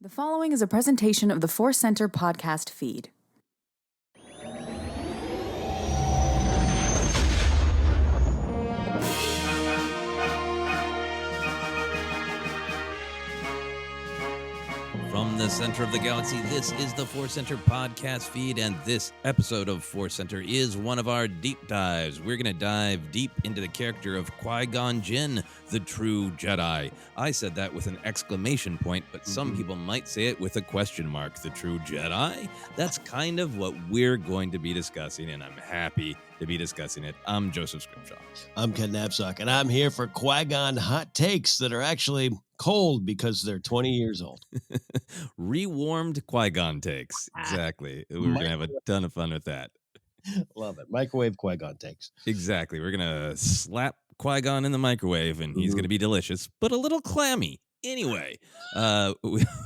The following is a presentation of the Force Center podcast feed. From the center of the galaxy, this is the Force Center podcast feed, and this episode of Force Center is one of our deep dives. We're going to dive deep into the character of Qui-GON Jinn, the true Jedi. I said that with an exclamation point, but some people might say it with a question mark. The true Jedi? That's kind of what we're going to be discussing, and I'm happy to be discussing it. I'm Joseph Scrimshaw. I'm Ken Knapsack, and I'm here for Qui-Gon hot takes that are actually cold because they're 20 years old. Rewarmed Qui-GON takes. Exactly. We're going to have a ton of fun with that. Love it. Microwave Qui-Gon takes. Exactly. We're going to slap Qui-Gon in the microwave, and he's going to be delicious, but a little clammy. Anyway,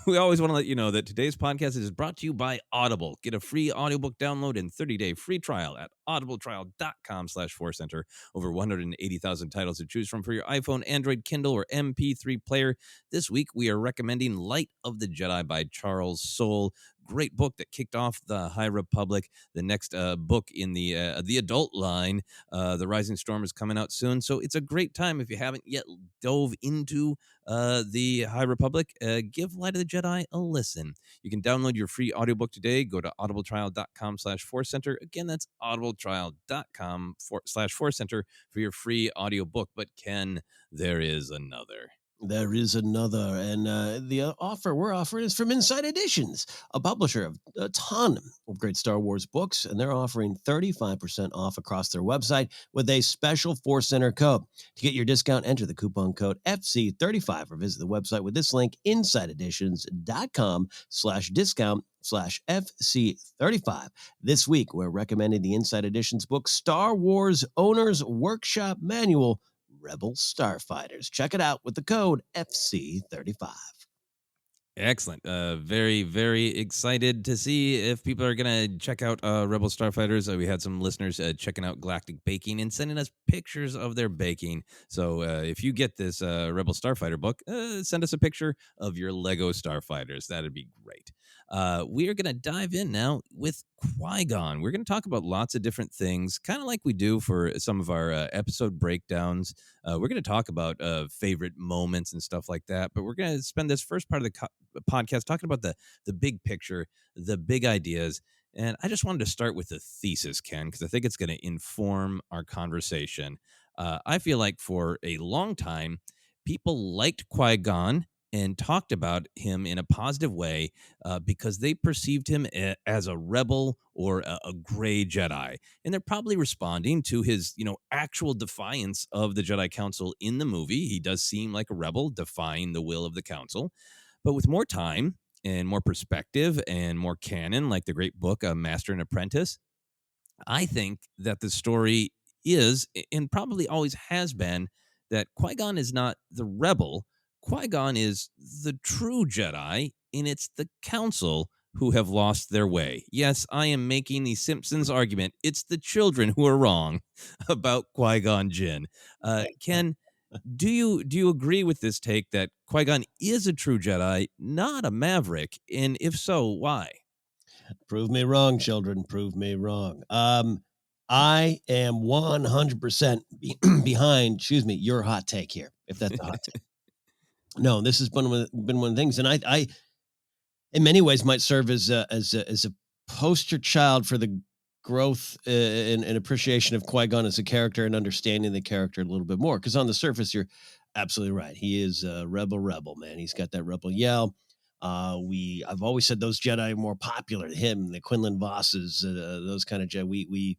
we always want to let you know that today's podcast is brought to you by Audible. Get a free audiobook download and 30-day free trial at audibletrial.com/forcecenter. Over 180,000 titles to choose from for your iPhone, Android, Kindle, or MP3 player. This week, we are recommending Light of the Jedi by Charles Soule. Great book that kicked off the High Republic. The next book in the adult line, The Rising Storm, is coming out soon. So it's a great time if you haven't yet dove into the High Republic. Give Light of the Jedi a listen. You can download your free audiobook today. Go to audibletrial.com/forcecenter. Again, that's audibletrial.com/forcecenter for your free audiobook. But Ken, there is another. There is another, and the offer we're offering is from Inside Editions, a publisher of a ton of great Star Wars books, and they're offering 35% off across their website with a special Force Center code. To get your discount, enter the coupon code FC35 or visit the website with this link, insideeditions.com/discount/FC35. This week, we're recommending the Inside Editions book, Star Wars Owner's Workshop Manual, Rebel Starfighters. Check it out with the code FC35. Excellent. Very, very excited to see if people are going to check out Rebel Starfighters. We had some listeners checking out Galactic Baking and sending us pictures of their baking. So if you get this Rebel Starfighter book, send us a picture of your Lego Starfighters. That'd be great. We are going to dive in now with Qui-Gon. We're going to talk about lots of different things, kind of like we do for some of our episode breakdowns. We're going to talk about favorite moments and stuff like that, but we're going to spend this first part of the podcast talking about the big picture, the big ideas. And I just wanted to start with the thesis, Ken, because I think it's going to inform our conversation. I feel like for a long time, people liked Qui-Gon and talked about him in a positive way because they perceived him as a rebel or a gray Jedi. And they're probably responding to his, actual defiance of the Jedi Council in the movie. He does seem like a rebel, defying the will of the Council. But with more time and more perspective and more canon, like the great book, Master and Apprentice, I think that the story is, and probably always has been, that Qui-Gon is not the rebel. Qui-Gon is the true Jedi, and it's the Council who have lost their way. Yes, I am making the Simpsons argument. It's the children who are wrong about Qui-Gon Jinn. Ken, do you agree with this take that Qui-Gon is a true Jedi, not a maverick? And if so, why? Prove me wrong, children. Prove me wrong. I am 100% behind, your hot take here, if that's a hot take. No, this has been one of the things, and I in many ways might serve as a poster child for the growth and appreciation of Qui-Gon as a character and understanding the character a little bit more. Because on the surface, you're absolutely right. He is a rebel, man. He's got that rebel yell. I've always said those Jedi are more popular than him, the Quinlan Vosses, those kind of Jedi.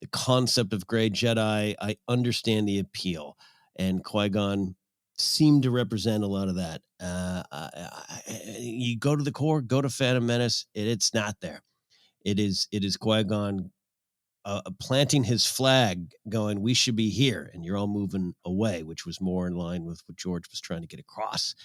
The concept of gray Jedi, I understand the appeal, and Qui-Gon seemed to represent a lot of that. You go to the core, go to Phantom Menace, it's not there. It is Qui-Gon planting his flag, going, "We should be here," and you're all moving away, which was more in line with what George was trying to get across.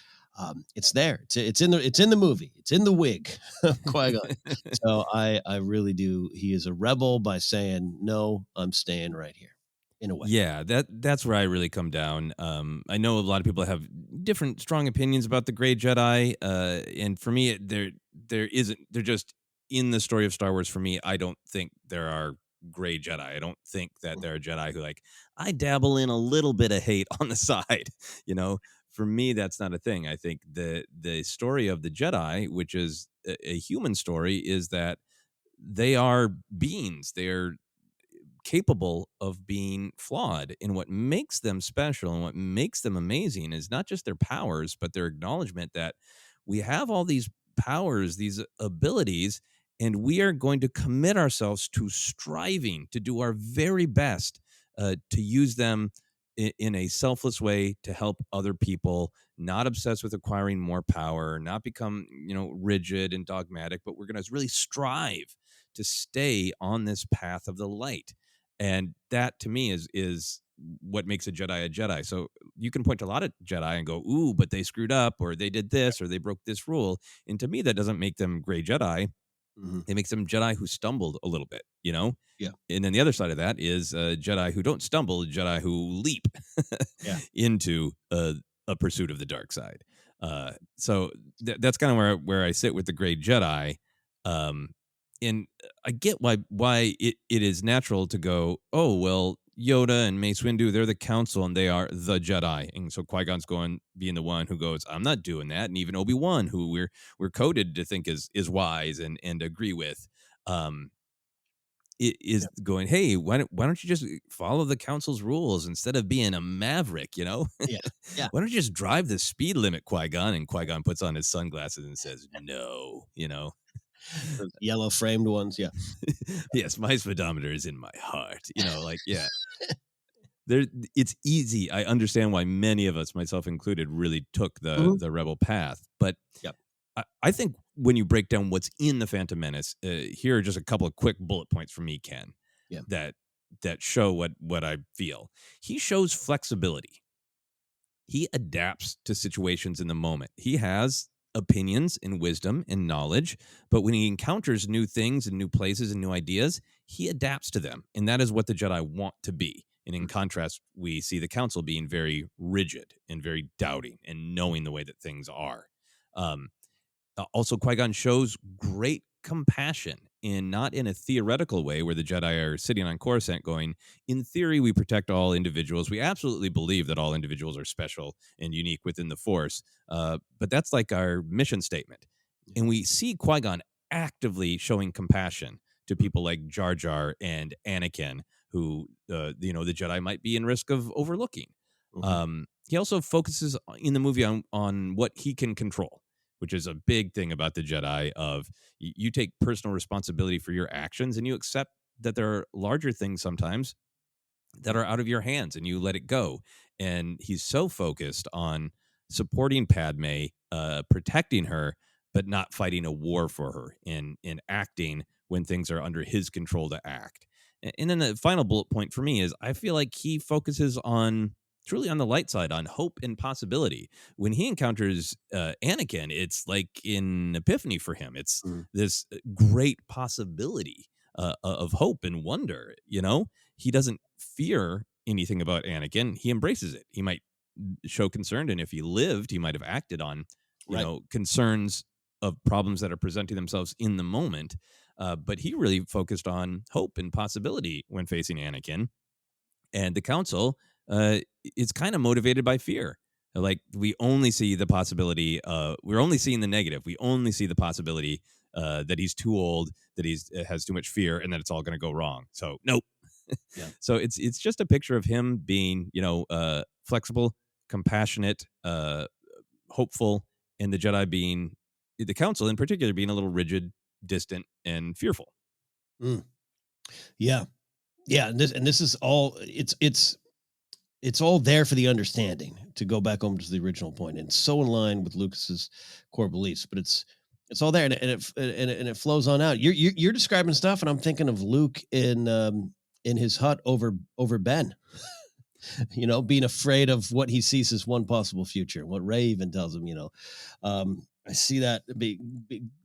It's there. It's in the movie. It's in the wig, Qui-Gon. So I really do. He is a rebel by saying, "No, I'm staying right here." in a way. Yeah, that's where I really come down. I know a lot of people have different strong opinions about the Gray Jedi, and for me, there isn't. They're just in the story of Star Wars. For me, I don't think there are Gray Jedi. I don't think that there are Jedi who like I dabble in a little bit of hate on the side. You know, for me, that's not a thing. I think the story of the Jedi, which is a human story, is that they are beings. They're capable of being flawed. And what makes them special and what makes them amazing is not just their powers, but their acknowledgement that we have all these powers, these abilities, and we are going to commit ourselves to striving to do our very best to use them in a selfless way to help other people, not obsessed with acquiring more power, not become, rigid and dogmatic, but we're going to really strive to stay on this path of the light. And that to me is what makes a Jedi. So you can point to a lot of Jedi and go, ooh, but they screwed up, or they did this, or they broke this rule. And to me, that doesn't make them Gray Jedi. Hmm. It makes them Jedi who stumbled a little bit. Yeah. And then the other side of that is Jedi who don't stumble, Jedi who leap Yeah. into a pursuit of the dark side. So that's kind of where I sit with the Gray Jedi. Um, and I get why it is natural to go, oh well, Yoda and Mace Windu, they're the council and they are the Jedi. And so Qui-Gon's going being the one who goes, I'm not doing that. And even Obi-Wan, who we're coded to think is wise and agree with, it is going, hey, why don't you just follow the council's rules instead of being a maverick, you know? Yeah. Yeah. Why don't you just drive the speed limit, Qui-Gon? And Qui-Gon puts on his sunglasses and says, no, Those yellow framed ones. Yeah. yes, my speedometer is in my heart. Yeah. There, it's easy. I understand why many of us, myself included, really took Mhm. the rebel path. But Yep. I think when you break down what's in the Phantom Menace, here are just a couple of quick bullet points from me, Ken, Yeah. that show what I feel. He shows flexibility. He adapts to situations in the moment. He has opinions and wisdom and knowledge, but when he encounters new things and new places and new ideas, he adapts to them. And that is what the Jedi want to be. And in contrast, we see the council being very rigid and very doubting and knowing the way that things are. Um, Also, Qui-Gon shows great compassion, in not in a theoretical way where the Jedi are sitting on Coruscant going, in theory, we protect all individuals. We absolutely believe that all individuals are special and unique within the Force. But that's like our mission statement. And we see Qui-Gon actively showing compassion to people like Jar Jar and Anakin, who, the Jedi might be in risk of overlooking. Mhm. He also focuses in the movie on what he can control, which is a big thing about the Jedi of you take personal responsibility for your actions and you accept that there are larger things sometimes that are out of your hands and you let it go. And he's so focused on supporting Padme, protecting her, but not fighting a war for her in acting when things are under his control to act. And then the final bullet point for me is I feel like he focuses on truly on the light side, on hope and possibility. When he encounters Anakin, it's like an epiphany for him. It's Mhm. this great possibility of hope and wonder. He doesn't fear anything about Anakin. He embraces it. He might show concern, and if he lived, he might have acted on, Right. concerns of problems that are presenting themselves in the moment. But he really focused on hope and possibility when facing Anakin, and the council is kind of motivated by fear. Like we only see the possibility. We're only seeing the negative. We only see the possibility that he's too old, that he's has too much fear, and that it's all going to go wrong. So nope. Yeah. So it's just a picture of him being flexible, compassionate, hopeful, and the Jedi being the council in particular being a little rigid, distant, and fearful. Mm. Yeah. Yeah. And this is all it's all there for the understanding, to go back home to the original point, and so in line with Lucas's core beliefs, but it's all there, and it flows on out. You're describing stuff, and I'm thinking of Luke in his hut over Ben, being afraid of what he sees as one possible future. What Ray even tells him, I see that be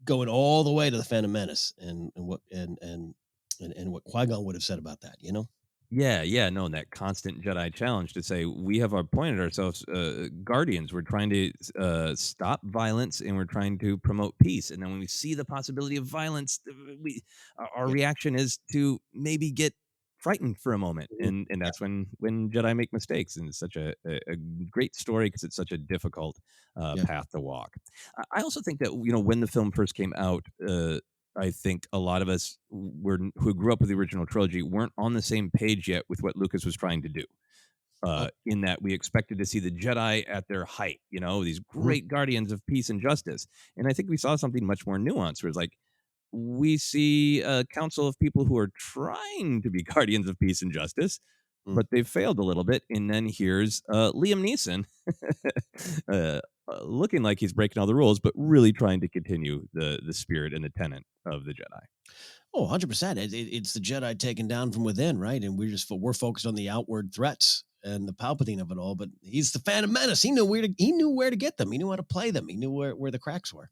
going all the way to the Phantom Menace, and what Qui-Gon would have said about that. Yeah, no, and that constant Jedi challenge to say we have appointed ourselves guardians. We're trying to stop violence and we're trying to promote peace. And then when we see the possibility of violence, we our Yeah. reaction is to maybe get frightened for a moment, Mhm. and that's when Jedi make mistakes. And it's such a great story because it's such a difficult Yeah. path to walk. I also think that when the film first came out. I think a lot of us who grew up with the original trilogy weren't on the same page yet with what Lucas was trying to do. Oh. In that we expected to see the Jedi at their height, these Mhm. great guardians of peace and justice. And I think we saw something much more nuanced, where it's like we see a council of people who are trying to be guardians of peace and justice, Mm. but they've failed a little bit. And then here's Liam Neeson looking like he's breaking all the rules, but really trying to continue the spirit and the tenet of the Jedi. Oh, 100%. It's the Jedi taken down from within, right? And we're focused on the outward threats and the Palpatine of it all. But he's the Phantom Menace. He knew where to get them. He knew how to play them. He knew where the cracks were.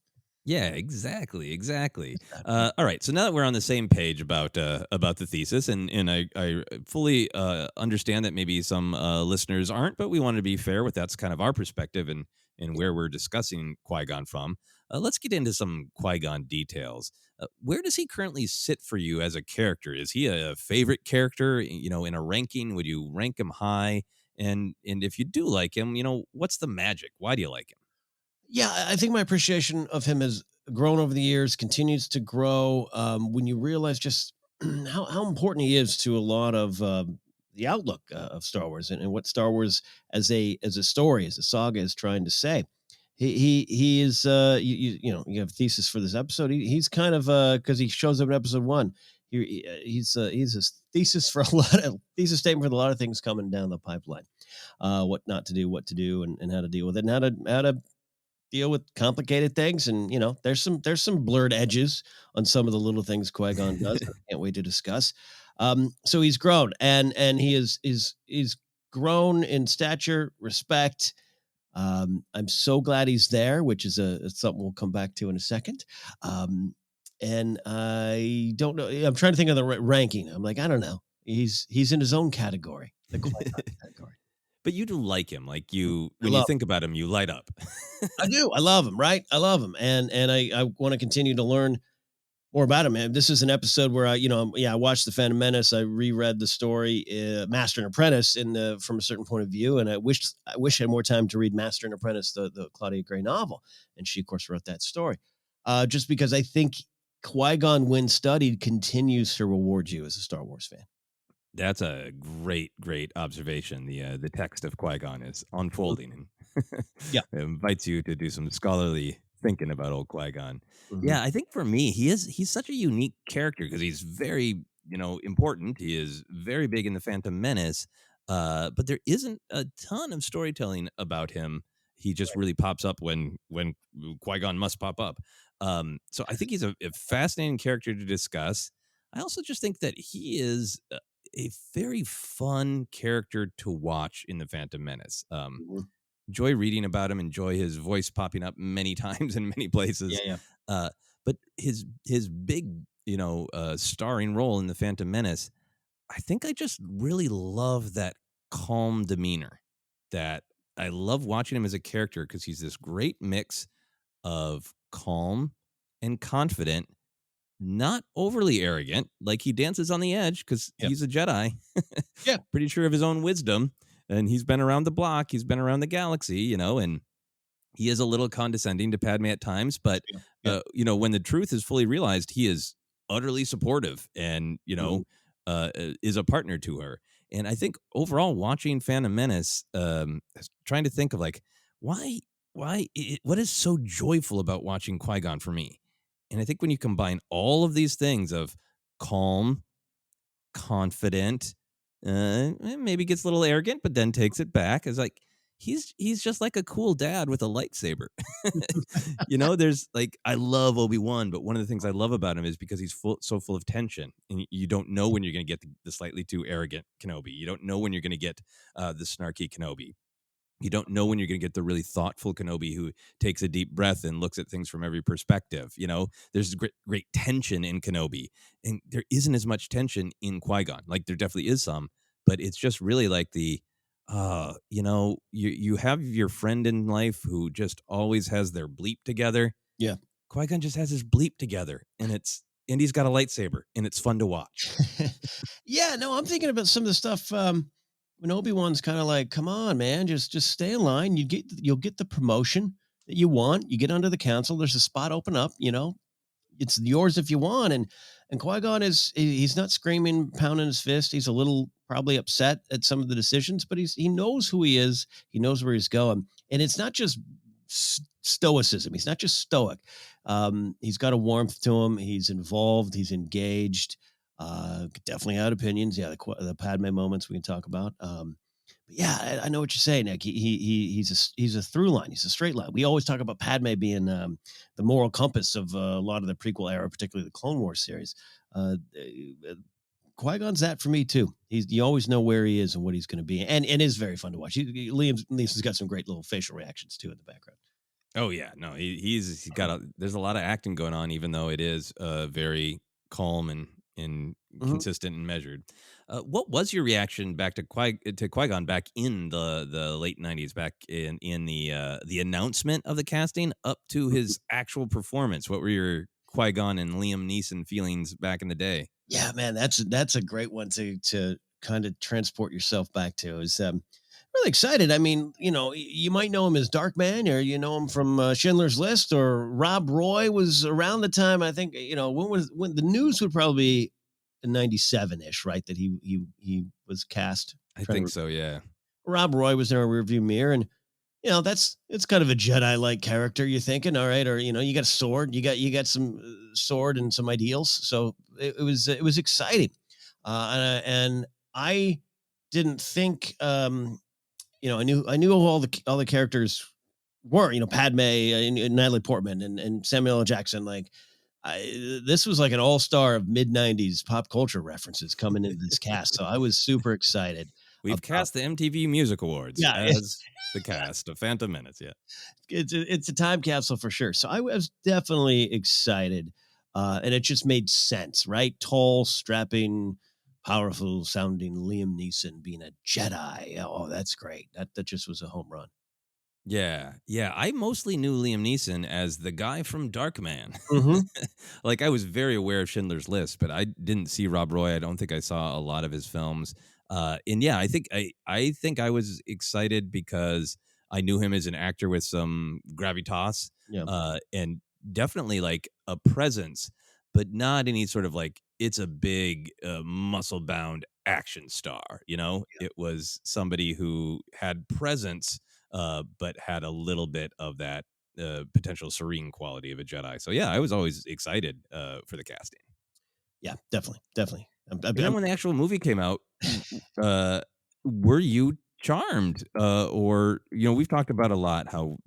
Yeah, exactly. Yeah. All right, so now that we're on the same page about the thesis, and I fully understand that maybe some listeners aren't, but we want to be fair with that's kind of our perspective and where we're discussing Qui-Gon from. Let's get into some Qui-Gon details. Where does he currently sit for you as a character? Is he a favorite character? In a ranking, would you rank him high? And if you do like him, what's the magic? Why do you like him? Yeah, I think my appreciation of him has grown over the years, continues to grow. When you realize just how important he is to a lot of the outlook of Star Wars and what Star Wars as a story, as a saga is trying to say. He is you have a thesis for this episode. He's kind of because he shows up in episode one. He's a thesis for a lot of thesis statement for a lot of things coming down the pipeline. What not to do, what to do, and how to deal with it, and how to deal with complicated things. And there's some blurred edges on some of the little things Qui-Gon does that I can't wait to discuss. So he's grown, and he's grown in stature, respect. I'm so glad he's there, which is something we'll come back to in a second. And I don't know. I'm trying to think of the ranking. I'm like, I don't know. He's in his own category, the Qui-Gon category. But you do like him, like I when you love think about him, you light up. I do. I love him, right? I love him. And I want to continue to learn more about him. And this is an episode where I watched The Phantom Menace. I reread the story, Master and Apprentice from a certain point of view. And I wish I had more time to read Master and Apprentice, the Claudia Gray novel. And she, of course, wrote that story. Just because I think Qui-Gon, when studied, continues to reward you as a Star Wars fan. That's a great observation. The text of Qui-Gon is unfolding and Yeah. it invites you to do some scholarly thinking about old Qui-Gon. Mhm. Yeah, I think for me, he's such a unique character because he's very, important. He is very big in the Phantom Menace, but there isn't a ton of storytelling about him. He just really pops up when Qui-Gon must pop up. So I think he's a fascinating character to discuss. I also just think that he is a very fun character to watch in the Phantom Menace. Mhm. Enjoy reading about him, enjoy his voice popping up many times in many places. Yeah, yeah. Uh, but his big, starring role in the Phantom Menace, I think I just really love that calm demeanor. That I love watching him as a character because he's this great mix of calm and confident, not overly arrogant, like he dances on the edge because Yeah. he's a Jedi. Yeah. Pretty sure of his own wisdom, and he's been around the block, he's been around the galaxy, and he is a little condescending to Padme at times, but Yeah. Yeah. when the truth is fully realized, he is utterly supportive and Mhm. is a partner to her. And I think overall, watching Phantom Menace, trying to think of like what is so joyful about watching Qui Gon for me, and I think when you combine all of these things of calm, confident, maybe gets a little arrogant, but then takes it back. Is like he's just like a cool dad with a lightsaber. There's like I love Obi-Wan, but one of the things I love about him is because he's so full of tension, and you don't know when you're going to get the slightly too arrogant Kenobi. You don't know when you're going to get the snarky Kenobi. You don't know when you're going to get the really thoughtful Kenobi who takes a deep breath and looks at things from every perspective. There's great tension in Kenobi, and there isn't as much tension in Qui-Gon. Like there definitely is some, but it's just really like you have your friend in life who just always has their bleep together. Yeah. Qui-Gon just has his bleep together, and he's got a lightsaber, and it's fun to watch. Yeah, no, I'm thinking about some of the stuff, when Obi-Wan's kinda like, "Come on, man, just stay in line. You'll get the promotion that you want. You get under the council, there's a spot open up, it's yours if you want." And Qui-Gon he's not screaming, pounding his fist. He's a little probably upset at some of the decisions, but he knows who he is. He knows where he's going. And it's not just stoicism. He's not just stoic. He's got a warmth to him. He's involved. He's engaged. Definitely had opinions. Yeah, the Padme moments we can talk about. But yeah, I know what you're saying, Nick. He's a through line. He's a straight line. We always talk about Padme being the moral compass of a lot of the prequel era, particularly the Clone Wars series. Qui-Gon's that for me too. You always know where he is and what he's going to be, and it is very fun to watch. Liam Neeson's got some great little facial reactions too in the background. Oh yeah, no, he's got there's a lot of acting going on, even though it is very calm and Mhm. consistent and measured. What was your reaction back to Qui-Gon back in the late '90s, back in the announcement of the casting up to his actual performance? What were your Qui-Gon and Liam Neeson feelings back in the day? Yeah, man, that's a great one to kind of transport yourself back to. Is really excited. I mean, you might know him as Dark Man, or you know him from Schindler's List, or Rob Roy was around the time. I think when the news would probably be in '97 ish, right? That he was cast. I Trying think to, so. Yeah. Rob Roy was in our rearview mirror, and it's kind of a Jedi like character. You're thinking, all right, or you got a sword, you got some sword and some ideals. So it was exciting, and I didn't think I knew who all the characters were. Padme, and Natalie Portman, and Samuel L. Jackson. Like, this was like an all star of mid '90s pop culture references coming into this cast. So I was super excited We've about. cast the MTV Music Awards Yeah, as the cast of Phantom Menace. Yeah. it's a time capsule for sure. So I was definitely excited, and it just made sense, right? Tall, strapping, powerful sounding Liam Neeson being a Jedi. Oh, that's great. That just was a home run. Yeah, yeah. I mostly knew Liam Neeson as the guy from Darkman. Hmm. Like, I was very aware of Schindler's List, but I didn't see Rob Roy. I don't think I saw a lot of his films. And yeah, I think I was excited because I knew him as an actor with some gravitas, Yeah, and definitely like a presence, but not any sort of like it's a big muscle bound action star. It was somebody who had presence, but had a little bit of that potential serene quality of a Jedi. So yeah, I was always excited for the casting. yeah, definitely, definitely. And then when the actual movie came out, were you charmed? Or we've talked about a lot how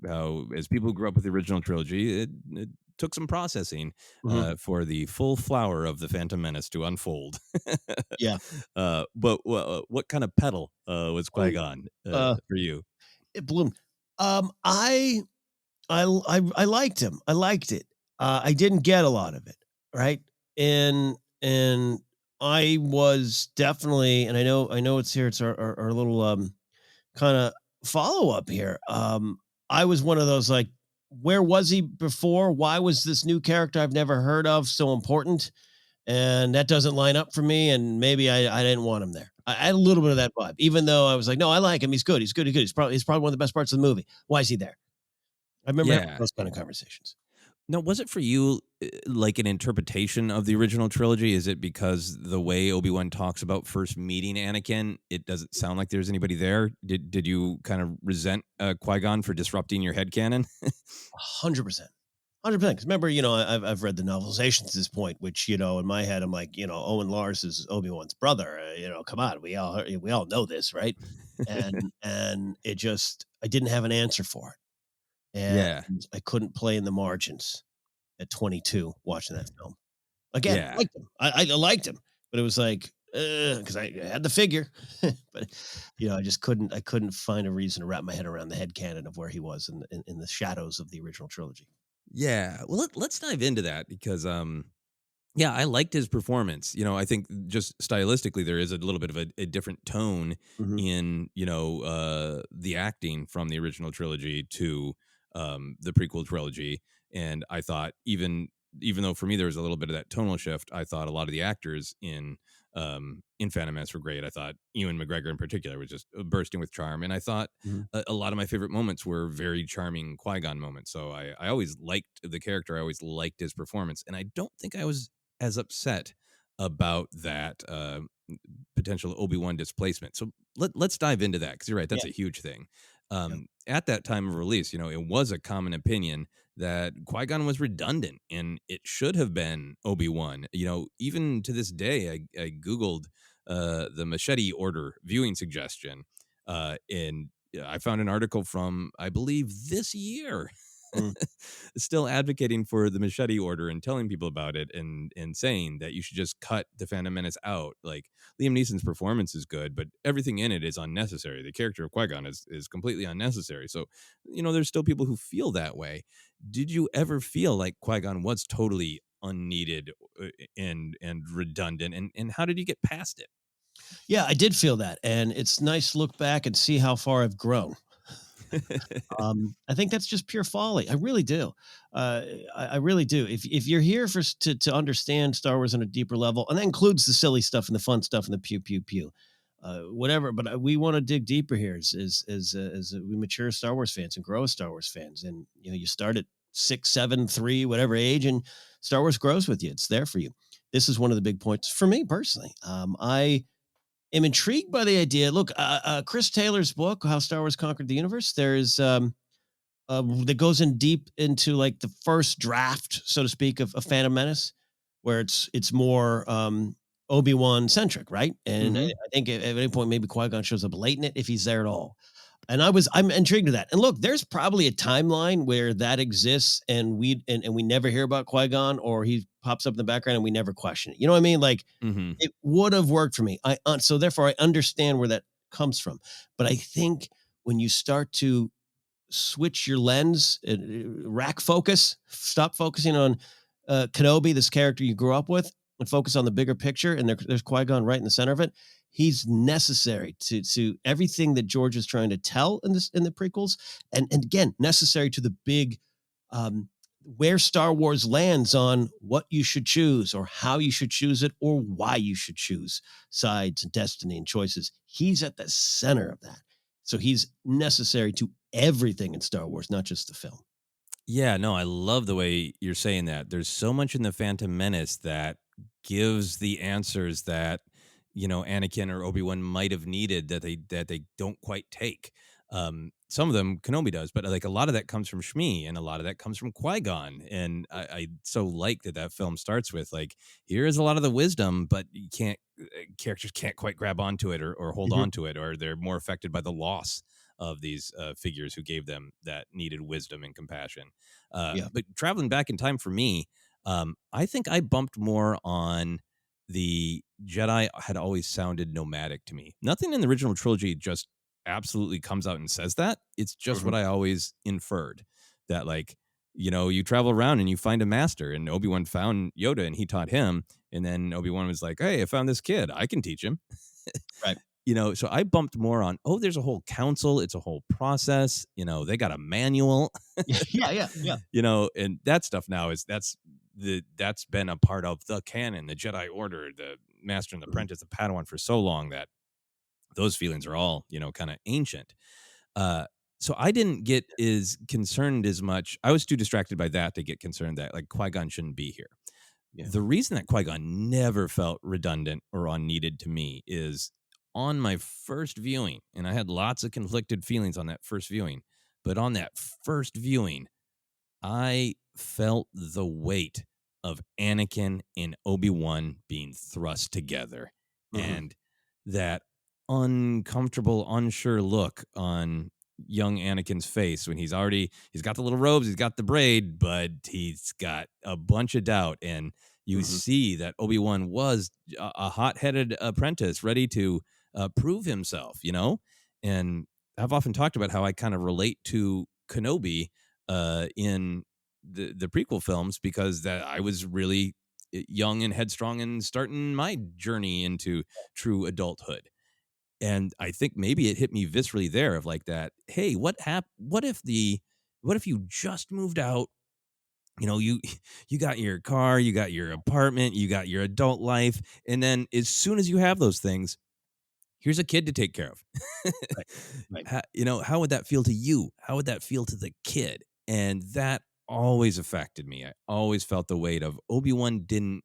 as people who grew up with the original trilogy, it took some processing Mhm. for the full flower of the Phantom Menace to unfold. Yeah. But what kind of pedal was Qui Oh, Gon uh, for you? it blew. I liked him. I liked it. I didn't get a lot of it, right? And I was definitely, and I know it's here. It's our little kind of follow up here. I was one of those like, where was he before? Why was this new character I've never heard of so important? And that doesn't line up for me. And maybe I didn't want him there. I had a little bit of that vibe, even though I was like, no, I like him. He's good. He's good. He's good. He's probably one of the best parts of the movie. Why is he there? I remember having Yeah. those kind of conversations. Now, was it for you like an interpretation of the original trilogy? Is it because the way Obi-Wan talks about first meeting Anakin, it doesn't sound like there's anybody there? Did you kind of resent Qui-Gon for disrupting your headcanon? 100%. 100%. 'Cause remember, I've read the novelizations at this point, which, in my head, I'm like, Owen Lars is Obi-Wan's brother. Come on, we all know this, right? And it just, I didn't have an answer for it, Yeah. and I couldn't play in the margins at 22 watching that film. Again, Yeah. liked him. I liked him, but it was like, because I had the figure, but I just couldn't find a reason to wrap my head around the head canon of where he was in the shadows of the original trilogy. Yeah. Well, let's dive into that because Yeah, I liked his performance. I think just stylistically, there is a little bit of a different tone Mhm. in, the acting from the original trilogy to the prequel trilogy. And I thought even though for me there was a little bit of that tonal shift, I thought a lot of the actors in Phantom Menace were great. I thought Ewan McGregor in particular was just bursting with charm, and I thought Mhm. a lot of my favorite moments were very charming Qui-Gon moments. So I always liked the character. I always liked his performance, and I don't think I was as upset about that potential Obi-Wan displacement. So let's dive into that, because you're right, Yeah. that's a huge thing. Yeah. At that time of release, it was a common opinion that Qui-Gon was redundant and it should have been Obi-Wan. Even to this day, I Googled the machete order viewing suggestion, and I found an article from, I believe, this year Mm. still advocating for the machete order and telling people about it, and saying that you should just cut the Phantom Menace out. Like, Liam Neeson's performance is good, but everything in it is unnecessary. The character of Qui-Gon is completely unnecessary. So, there's still people who feel that way. Did you ever feel like Qui-Gon was totally unneeded and redundant, and how did you get past Yeah, I did feel that, and it's nice to look back and see how far I've grown. it? I think that's just pure folly. I really do. Uh, I really do. If you're here to understand Star Wars on a deeper level, and that includes the silly stuff and the fun stuff and the pew pew pew, whatever. But we want to dig deeper here as we mature Star Wars fans and grow as Star Wars fans. And you start at 6, 7, 3, whatever age, and Star Wars grows with you. It's there for you. This is one of the big points for me personally. I am intrigued by the idea. Look, Chris Taylor's book, How Star Wars Conquered the Universe, there's that goes in deep into like the first draft, so to speak, of Phantom Menace, where it's more Obi-Wan centric, right? And I, Hmm. I think at any point maybe Qui-Gon shows up late in it if he's there at all. And I'm intrigued to that. And look, there's probably a timeline where that exists and we never hear about Qui-Gon, or he pops up in the background and we never question it. You know what I mean? Like Hmm. it would have worked for me. So therefore I understand where that comes from. But I think when you start to switch your lens, rack focus, stop focusing on Kenobi, this character you grew up with, and focus on the bigger picture. And there's Qui-Gon right in the center of it. He's necessary to everything that George is trying to tell in the prequels, and again necessary to the big um, where Star Wars lands on what you should choose or how you should choose it or why you should choose sides and destiny and choices. He's at the center of that. So he's necessary to everything in Star Wars, not just the film. Yeah, no, I love the way you're saying that. There's so much in the Phantom Menace that gives the answers that Anakin or Obi-Wan might have needed that they don't quite take. Some of them Kenobi does, but like a lot of that comes from Shmi, and a lot of that comes from Qui-Gon. And I so like that film starts with like, here is a lot of the wisdom, but you can't characters can't quite grab onto it or hold Mhm. on to it, or they're more affected by the loss of these figures who gave them that needed wisdom and compassion. Yeah. But traveling back in time for me, I think I bumped more on the Jedi had always sounded nomadic to me. Nothing in the original trilogy just absolutely comes out and says that. It's just Mhm. what I always inferred, that like, you travel around and you find a master, and Obi-Wan found Yoda and he taught him. And then Obi-Wan was like, hey, I found this kid. I can teach him. Right. So I bumped more on, oh, there's a whole council. It's a whole process. They got a manual, Yeah. Yeah. Yeah. and that stuff now that's been a part of the canon, the Jedi Order, the Master and the Mhm. Apprentice, the Padawan for so long that those feelings are all, kind of ancient. Uh, so I didn't get as concerned as much. I was too distracted by that to get concerned that like Qui-Gon shouldn't be here. Yeah. The reason that Qui-Gon never felt redundant or unneeded to me is on my first viewing, and I had lots of conflicted feelings on that first viewing, but on that first viewing, I felt the weight of Anakin and Obi-Wan being thrust together, Mhm. and that uncomfortable, unsure look on young Anakin's face when he's got the little robes, he's got the braid, but he's got a bunch of doubt. And you Mhm. see that Obi-Wan was a hot-headed apprentice ready to prove himself, and I've often talked about how I kind of relate to Kenobi in the prequel films, because that I was really young and headstrong and starting my journey into true adulthood. And I think maybe it hit me viscerally there of like that. Hey, what if you just moved out? You know, you you got your car, you got your apartment, you got your adult life, and then as soon as you have those things, here's a kid to take care of. Right. Right. How would that feel to you? How would that feel to the kid? And that always affected me. I always felt the weight of Obi-Wan didn't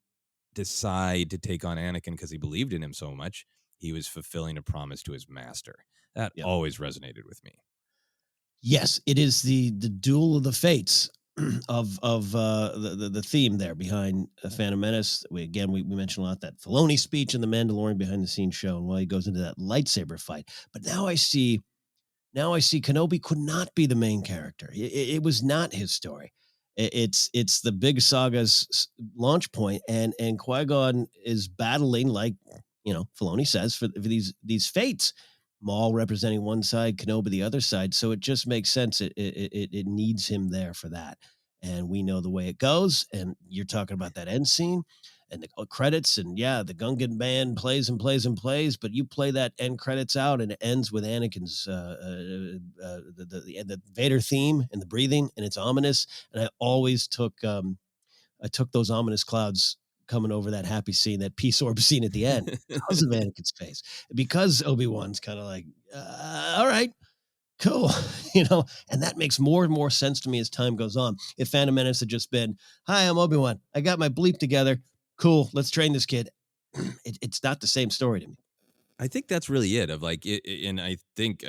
decide to take on Anakin because he believed in him so much. He was fulfilling a promise to his master. That Yep. always resonated with me. Yes, it is the duel of the fates of the theme there behind Phantom Menace. We mentioned a lot that Filoni speech in the Mandalorian behind the scenes show, and while he goes into that lightsaber fight. But now I see Kenobi could not be the main character. It was not his story. It's the big saga's launch point, and Qui-Gon is battling, like Filoni says, for these fates. Maul representing one side, Kenobi the other side. So it just makes sense. It needs him there for that, and we know the way it goes. And you're talking about that end scene and the credits, and yeah, the Gungan band plays and plays and plays, but you play that end credits out, and it ends with Anakin's the Vader theme and the breathing, and it's ominous. And I took those ominous clouds coming over that happy scene, that peace orb scene at the end, because of Anakin's face, because Obi-Wan's kind of like, all right, cool, and that makes more and more sense to me as time goes on. If Phantom Menace had just been, hi, I'm Obi-Wan, I got my bleep together, cool, let's train this kid. It's not the same story to me. I think that's really it. Of like, and I think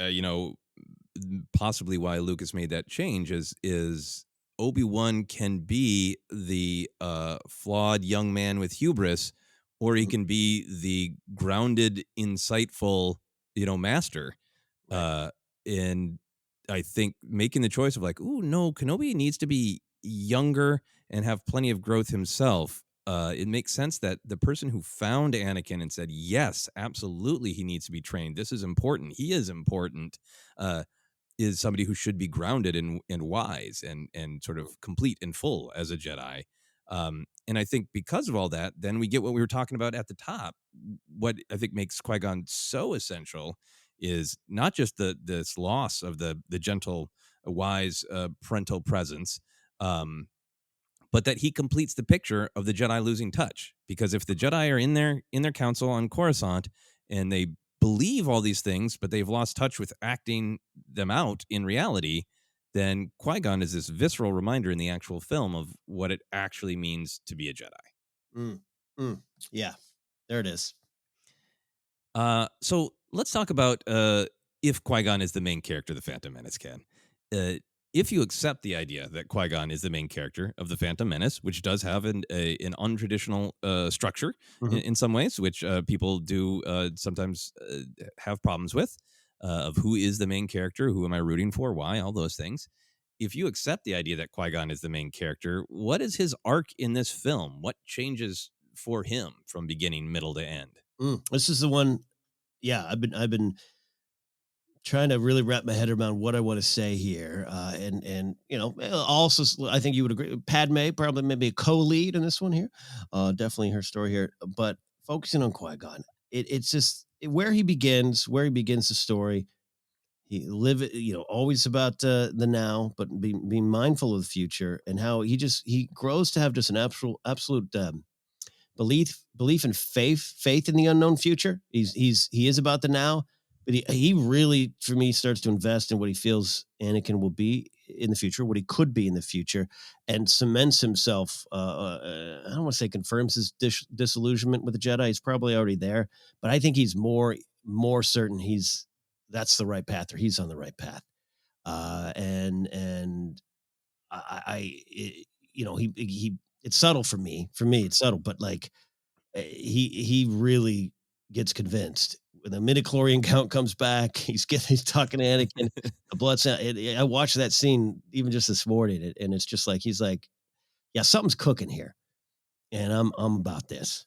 possibly why Lucas made that change is Obi-Wan can be the flawed young man with hubris, or he can be the grounded, insightful, master. Right. And I think making the choice of like, oh no, Kenobi needs to be younger and have plenty of growth himself. It makes sense that the person who found Anakin and said, yes, absolutely, he needs to be trained. This is important. He is important. Is somebody who should be grounded and wise and sort of complete and full as a Jedi. And I think because of all that, then we get what we were talking about at the top. What I think makes Qui-Gon so essential is not just this loss of the gentle, wise parental presence, but that he completes the picture of the Jedi losing touch. Because if the Jedi are in their council on Coruscant and they believe all these things, but they've lost touch with acting them out in reality, then Qui-Gon is this visceral reminder in the actual film of what it actually means to be a Jedi. Yeah, there it is. So let's talk about if Qui-Gon is the main character of the Phantom Menace, Ken. If you accept the idea that Qui-Gon is the main character of the Phantom Menace, which does have an untraditional structure in some ways, which people do sometimes have problems with, of who is the main character, who am I rooting for, why, all those things. If you accept the idea that Qui-Gon is the main character, what is his arc in this film? What changes for him from beginning, middle to end? This is the one. Yeah, I've been trying to really wrap my head around what I want to say here, and also I think you would agree, Padme probably maybe a co-lead in this one here, definitely her story here, but focusing on Qui-Gon, it's just where he begins the story. He always about the now, but being mindful of the future, and how he grows to have just an absolute belief and faith in the unknown future. He is about the now, but he really, for me, starts to invest in what he feels Anakin will be in the future, what he could be in the future, and cements himself. I don't want to say confirms his disillusionment with the Jedi. He's probably already there, but I think he's more certain that's the right path, or he's on the right path. And he it's subtle for me. For me, it's subtle, but like he really gets convinced when the midichlorian count comes back. He's talking to Anakin. The blood sound. I watched that scene even just this morning, and it's just like he's like, yeah, something's cooking here, and I'm about this.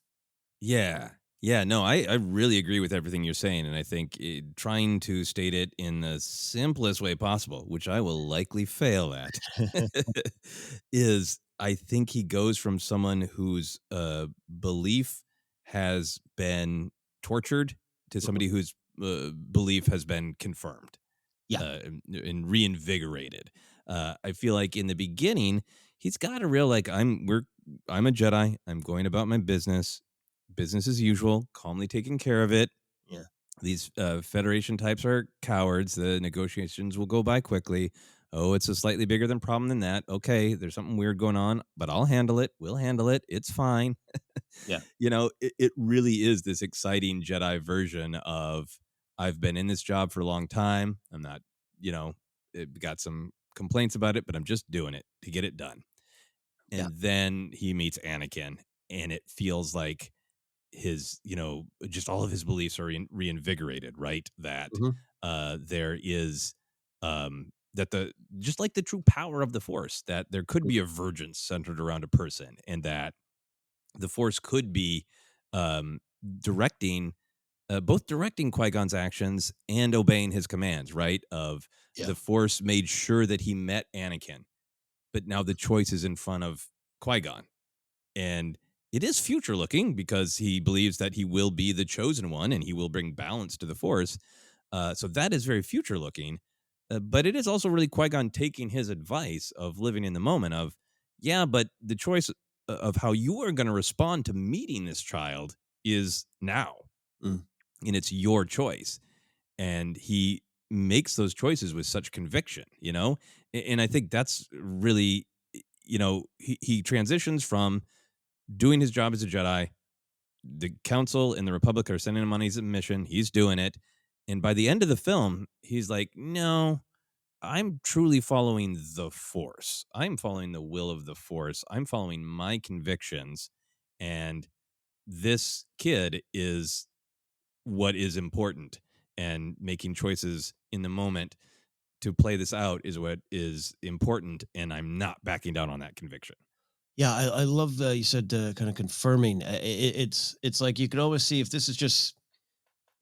Yeah. Yeah, no, I really agree with everything you're saying. And I think trying to state it in the simplest way possible, which I will likely fail at, is I think he goes from someone whose belief has been tortured to Mhm. somebody whose belief has been confirmed, Yeah. and reinvigorated. I feel like in the beginning, he's got a real like I'm a Jedi. I'm going about my business as usual, calmly taking care of it. Yeah. These Federation types are cowards. The negotiations will go by quickly. Oh, it's a slightly bigger than problem than that. Okay, there's something weird going on, but I'll handle it. We'll handle it. It's fine. Yeah. It really is this exciting Jedi version of I've been in this job for a long time. I'm not, got some complaints about it, but I'm just doing it to get it done. Yeah. And then he meets Anakin, and it feels like his, just all of his beliefs are reinvigorated, right? That Mhm. there is that the just like the true power of the Force, that there could be a virgin centered around a person, and that the Force could be um, directing, both directing Qui-Gon's actions and obeying his commands, right? Of Yeah. the Force made sure that he met Anakin, but now the choice is in front of Qui-Gon. And it is future looking because he believes that he will be the chosen one and he will bring balance to the Force. So that is very future looking. But it is also really Qui-Gon taking his advice of living in the moment of, yeah, but the choice of how you are going to respond to meeting this child is now, Mm. and it's your choice. And he makes those choices with such conviction, and I think that's really, he transitions from doing his job as a Jedi. The Council and the Republic are sending him on his mission. He's doing it. And by the end of the film, he's like, no, I'm truly following the Force. I'm following the will of the Force. I'm following my convictions. And this kid is what is important. And making choices in the moment to play this out is what is important. And I'm not backing down on that conviction. Yeah, I love that you said kind of confirming. It's like you can always see if this is just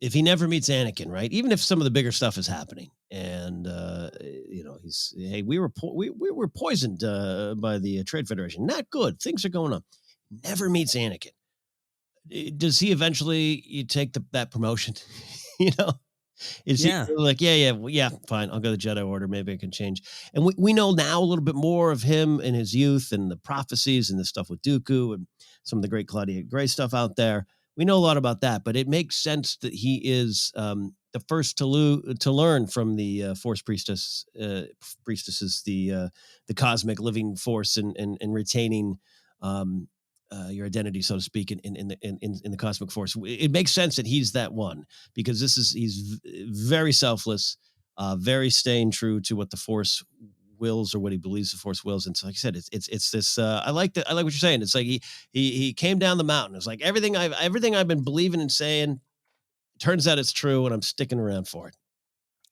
if he never meets Anakin, right? Even if some of the bigger stuff is happening, and he's hey, we were poisoned by the Trade Federation. Not good. Things are going on. Never meets Anakin. Does he eventually you take that promotion? you know, is he Yeah. really like, yeah, yeah, well, yeah, fine, I'll go to the Jedi Order, maybe I can change. And we know now a little bit more of him in his youth and the prophecies and the stuff with Dooku and some of the great Claudia Gray stuff out there. We know a lot about that, but it makes sense that he is the first to learn from the Force priestesses, the cosmic living force, and retaining your identity, so to speak, in the cosmic force. It makes sense that he's that one because he's very selfless, very staying true to what the Force wills or what he believes the Force wills. And so, like I said, it's this. I like that. I like what you're saying. It's like he came down the mountain. It's like everything I've been believing and saying. Turns out it's true, and I'm sticking around for it.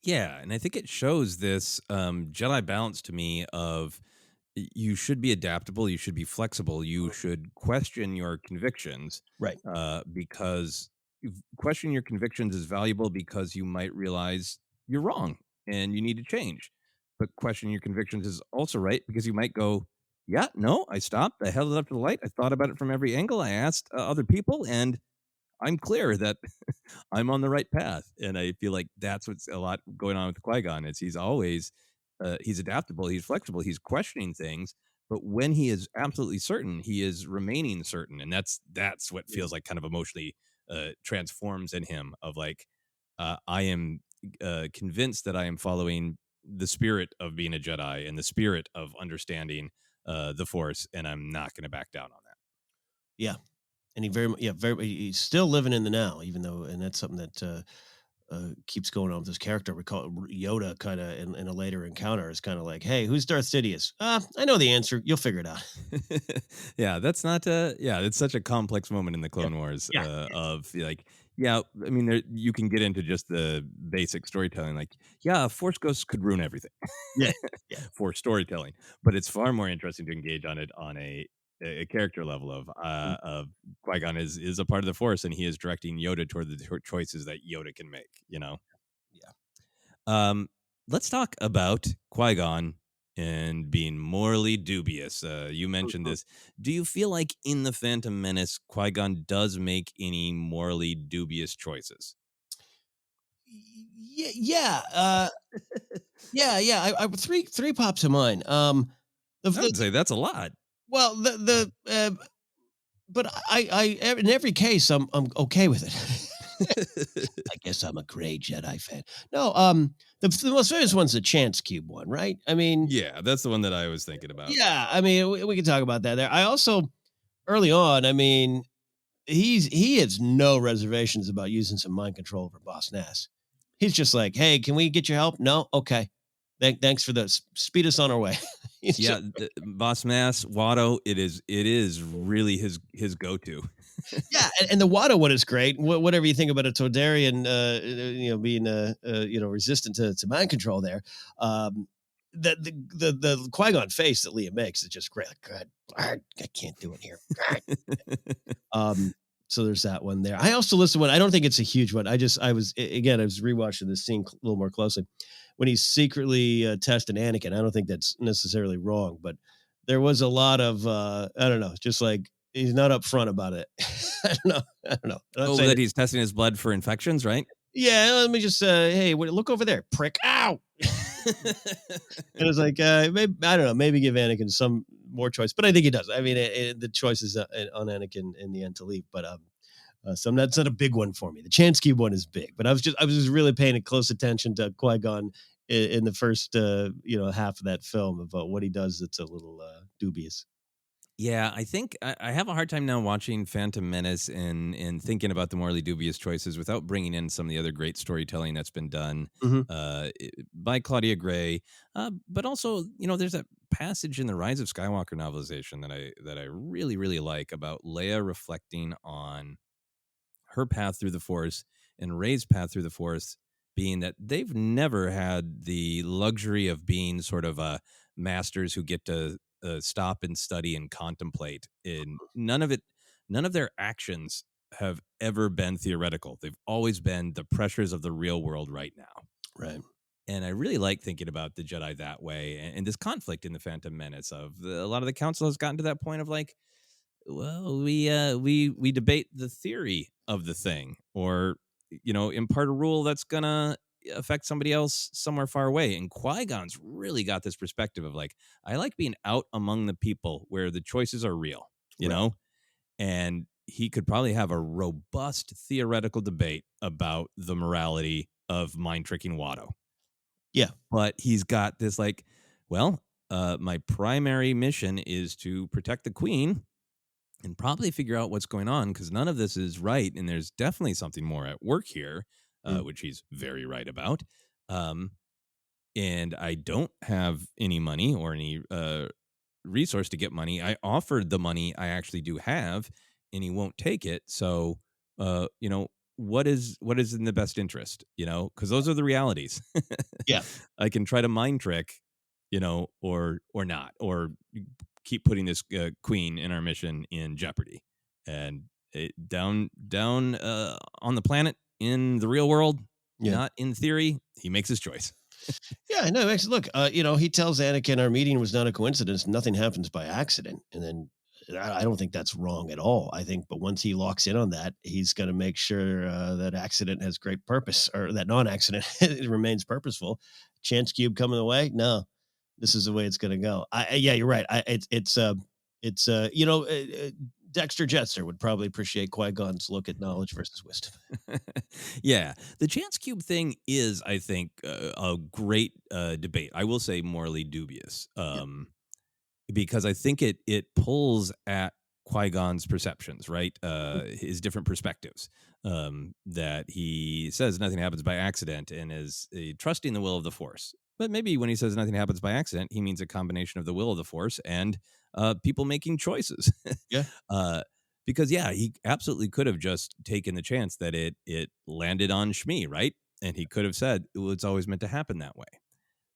Yeah, and I think it shows this Jedi balance to me of you should be adaptable, you should be flexible, you should question your convictions, Right. because questioning your convictions is valuable because you might realize you're wrong and you need to change. But questioning your convictions is also right because you might go, yeah, no, I stopped, I held it up to the light, I thought about it from every angle, I asked other people, and I'm clear that I'm on the right path. And I feel like that's what's a lot going on with Qui-Gon is he's always he's adaptable, he's flexible, he's questioning things, but when he is absolutely certain, he is remaining certain. And that's what feels like kind of emotionally transforms in him of like I am convinced that I am following the spirit of being a Jedi and the spirit of understanding the Force, and I'm not going to back down on that. Yeah. And he's still living in the now, even though, and that's something that keeps going on with this character. We call it Yoda, kind of in a later encounter, is kind of like, "Hey, who's Darth Sidious? I know the answer. You'll figure it out." Yeah, that's not yeah, it's such a complex moment in the Yeah, Clone Wars yeah, of like, yeah, I mean, you can get into just the basic storytelling, like, yeah, Force Ghosts could ruin everything yeah, yeah. for storytelling, but it's far more interesting to engage on it on a character level Mm. of Qui-Gon is a part of the Force and he is directing Yoda toward the choices that Yoda can make. Yeah. Um, let's talk about Qui-Gon. and being morally dubious. You mentioned this. Do you feel like in The Phantom Menace, Qui-Gon does make any morally dubious choices? Yeah, yeah. Three pops to mind. I would The say that's a lot. well, but in every case, I'm okay with it. I guess I'm a gray Jedi fan. No, the most famous one's the Chance Cube one, right? I mean, Yeah, that's the one that I was thinking about. yeah, I mean, we can talk about that there. I also early on, I mean, he has no reservations about using some mind control over Boss Nass. He's just like, "Hey, can we get your help?" "No?" "Okay. Thanks for this. Speed us on our way." He's just Yeah, Boss Mass, Watto, it is really his go-to. yeah, and the Watto one is great. Whatever you think about a Todarian, being resistant to mind control there, the Qui-Gon face that Leah makes is just great. Like, God, I can't do it here. Um, so there's that one there. I also listened to one. I don't think it's a huge one. I was rewatching this scene a little more closely when he's secretly testing Anakin. I don't think that's necessarily wrong, but there was a lot of I don't know, just like he's not upfront about it. I don't know. I don't know. I'm not Oh, saying that it. he's testing his blood for infections, right? Yeah, let me just hey, look over there, prick. Ow. And it's like, maybe I don't know, maybe give Anakin some more choice, but I think he does. I mean, the choice is on Anakin in the end to leave, but so that's not a big one for me. The Chance Cube one is big, but I was just really paying close attention to Qui-Gon in the first half of that film about what he does. That's a little dubious. Yeah, I think I have a hard time now watching Phantom Menace and thinking about the morally dubious choices without bringing in some of the other great storytelling that's been done Mm-hmm. by Claudia Gray. But also, there's that passage in the Rise of Skywalker novelization that I really really like about Leia reflecting on her path through the Force and Rey's path through the Force, being that they've never had the luxury of being sort of masters who get to stop and study and contemplate. And none of their actions have ever been theoretical. They've always been the pressures of the real world right now. Right. And I really like thinking about the Jedi that way, and this conflict in the Phantom Menace a lot of the council has gotten to that point of like, well, we debate the theory of the thing, or impart a rule that's gonna affect somebody else somewhere far away. And Qui-Gon's really got this perspective of like, I like being out among the people where the choices are real, Right. and he could probably have a robust theoretical debate about the morality of mind tricking Watto. Yeah. But he's got this like, well, my primary mission is to protect the queen and probably figure out what's going on, because none of this is right, and there's definitely something more at work here, Mm. which he's very right about. Um, and I don't have any money or any resource to get money. I offered the money I actually do have, and he won't take it. So, what is in the best interest? Because those are the realities. Yeah. I can try to mind trick, or not, or keep putting this queen in our mission in jeopardy. And down on the planet in the real world, Yeah. not in theory, he makes his choice. Yeah, no, actually, look, he tells Anakin our meeting was not a coincidence. Nothing happens by accident. And then I don't think that's wrong at all. I think, but once he locks in on that, he's going to make sure that accident has great purpose, or that non-accident it remains purposeful. Chance Cube coming away? No, this is the way it's going to go. Yeah, you're right. Dexter Jetster would probably appreciate Qui-Gon's look at knowledge versus wisdom. Yeah, the chance cube thing is, I think, a great debate. I will say morally dubious, Yeah. because I think it pulls at Qui-Gon's perceptions, right? His different perspectives. That he says nothing happens by accident and is trusting the will of the Force. But maybe when he says nothing happens by accident, he means a combination of the will of the Force and people making choices. Yeah. uh, because yeah, he absolutely could have just taken the chance that it landed on Shmi, right? And he could have said, well, it's always meant to happen that way.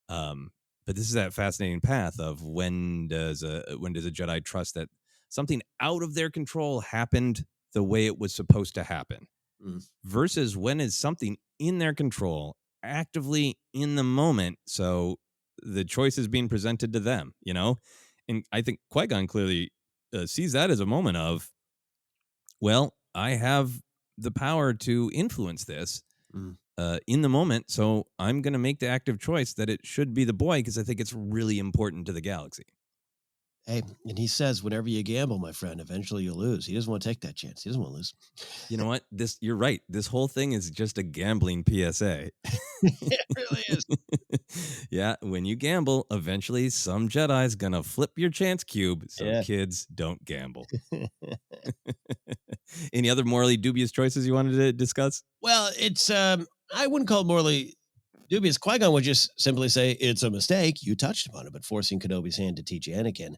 Um, but this is that fascinating path of when does a Jedi trust that something out of their control happened the way it was supposed to happen, Mm. versus when is something in their control actively in the moment. So the choices being presented to them, and I think Qui-Gon clearly sees that as a moment of, well, I have the power to influence this Mm. in the moment, so I'm going to make the active choice that it should be the boy because I think it's really important to the galaxy. Hey, and he says, whenever you gamble, my friend, eventually you'll lose. He doesn't want to take that chance. He doesn't want to lose. You know what? You're right. This whole thing is just a gambling PSA. It really is. Yeah, when you gamble, eventually some Jedi's gonna flip your chance cube. So Yeah. kids, don't gamble. Any other morally dubious choices you wanted to discuss? Well, it's I wouldn't call it morally dubious. Qui-Gon would just simply say it's a mistake. You touched upon it, but forcing Kenobi's hand to teach Anakin,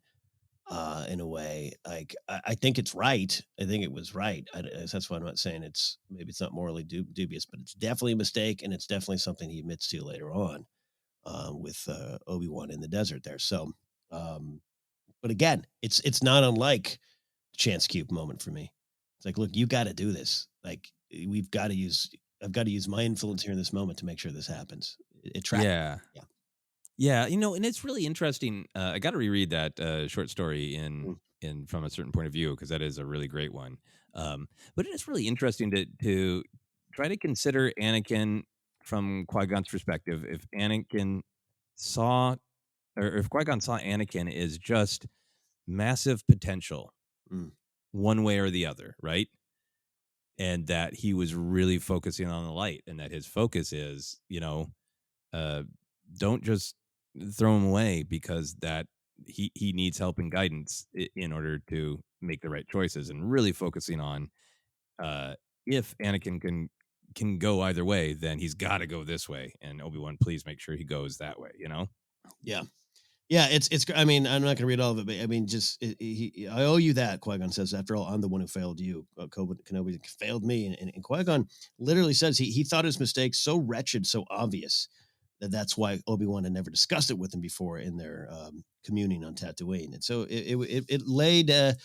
in a way, like I think it's right. I think it was right. That's why I'm not saying maybe it's not morally dubious, but it's definitely a mistake, and it's definitely something he admits to later on, with Obi-Wan in the desert there. So, but again, it's not unlike the Chance Cube moment for me. It's like, look, you got to do this. Like we've got to use. I've got to use my influence here in this moment to make sure this happens. It tracks. Yeah. Yeah. Yeah, and it's really interesting. I got to reread that short story in from a certain point of view because that is a really great one. But it is really interesting to try to consider Anakin from Qui-Gon's perspective. If Anakin saw, or if Qui-Gon saw Anakin as just massive potential, Mm. one way or the other, right? And that he was really focusing on the light, and that his focus is, don't just throw him away because that he needs help and guidance in order to make the right choices, and really focusing on if Anakin can go either way, then he's got to go this way, and Obi-Wan, please make sure he goes that way. Yeah. Yeah, it's. I mean, I'm not going to read all of it, but I mean, just I owe you that. Qui-Gon says, "After all, I'm the one who failed you. Kenobi failed me," and Qui-Gon literally says he thought his mistake so wretched, so obvious that's why Obi-Wan had never discussed it with him before in their communing on Tatooine, and so it laid it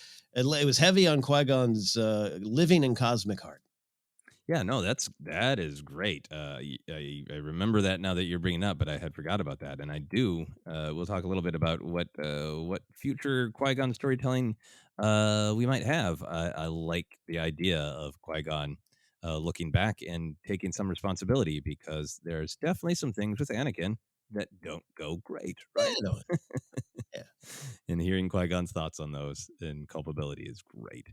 was heavy on Qui-Gon's living and cosmic heart. Yeah, no, that is great. I remember that now that you're bringing it up, but I had forgot about that, and I do. We'll talk a little bit about what future Qui-Gon storytelling we might have. I like the idea of Qui-Gon looking back and taking some responsibility because there's definitely some things with Anakin that don't go great, right? No, yeah. And hearing Qui-Gon's thoughts on those and culpability is great.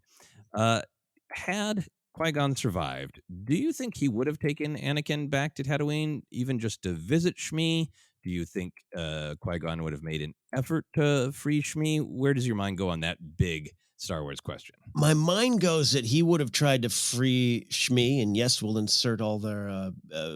Had Qui-Gon survived, do you think he would have taken Anakin back to Tatooine, even just to visit Shmi? Do you think Qui-Gon would have made an effort to free Shmi? Where does your mind go on that big Star Wars question? My mind goes that he would have tried to free Shmi, and yes, we'll insert all their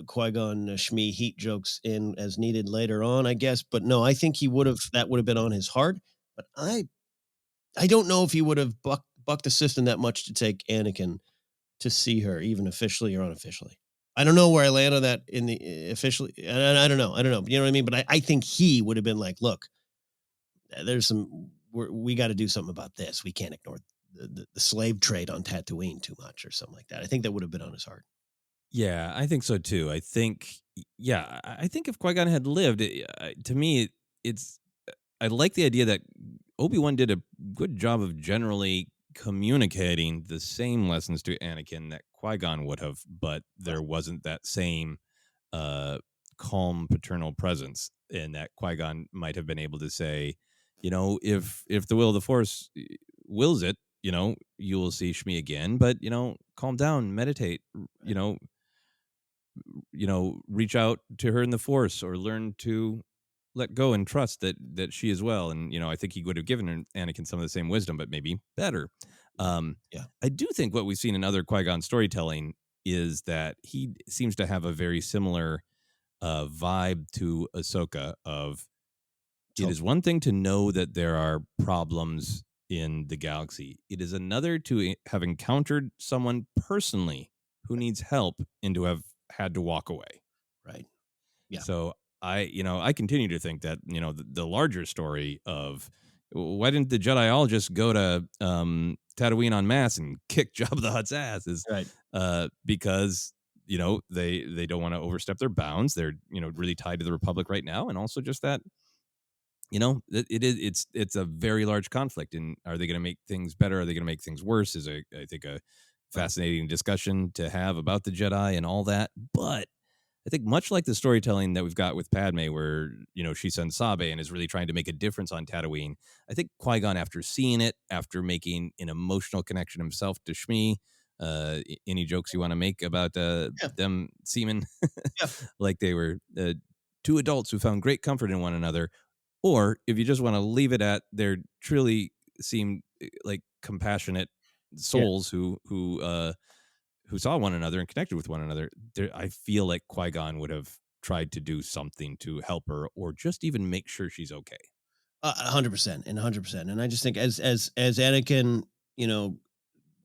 Qui-Gon Shmi heat jokes in as needed later on, I guess. But no, I think that would have been on his heart. But I don't know if he would have bucked the system that much to take Anakin to see her, even officially or unofficially. I don't know where I land on that in the officially. I don't know. You know what I mean? But I think he would have been like, look, there's we got to do something about this. We can't ignore the slave trade on Tatooine too much or something like that. I think that would have been on his heart. Yeah, I think so too. I think if Qui-Gon had lived, to me, I like the idea that Obi-Wan did a good job of generally communicating the same lessons to Anakin that Qui-Gon would have, but there wasn't that same calm paternal presence, and that Qui-Gon might have been able to say, if the will of the Force wills it, you will see Shmi again, but calm down, meditate, reach out to her in the Force, or learn to let go and trust that she is well. And I think he would have given Anakin some of the same wisdom, but maybe better. Yeah. I do think what we've seen in other Qui-Gon storytelling is that he seems to have a very similar vibe to Ahsoka of, it is one thing to know that there are problems in the galaxy. It is another to have encountered someone personally who needs help and to have had to walk away. Right. Yeah. So I continue to think that, the larger story of why didn't the Jedi all just go to Tatooine en masse and kick Jabba the Hutt's ass is Right. because they don't want to overstep their bounds. They're really tied to the Republic right now, and also just that it's a very large conflict. And are they going to make things better? Are they going to make things worse? Is I think a fascinating discussion to have about the Jedi and all that. But I think much like the storytelling that we've got with Padme, where she sends Sabe and is really trying to make a difference on Tatooine. I think Qui-Gon, after seeing it, after making an emotional connection himself to Shmi, any jokes you want to make about Yeah. them seeming Yeah. like they were two adults who found great comfort in one another, or if you just want to leave it at they're truly seem like compassionate Yeah. souls who saw one another and connected with one another. I feel like Qui-Gon would have tried to do something to help her, or just even make sure she's okay. 100% and 100%. And I just think as Anakin,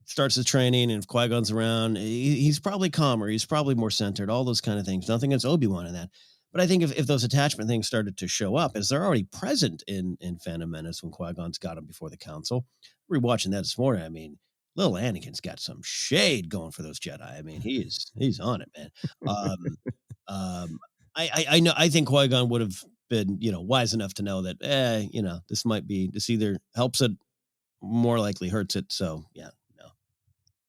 starts the training, and if Qui-Gon's around, he's probably calmer. He's probably more centered. All those kind of things. Nothing against Obi-Wan in that. But I think if those attachment things started to show up, as they're already present in Phantom Menace when Qui-Gon's got him before the council. Rewatching that this morning, I mean, little Anakin's got some shade going for those Jedi. I mean, he's on it, man. Um, um, I know. I think Qui-Gon would have been, wise enough to know that, this either helps it, more likely hurts it. So yeah, no.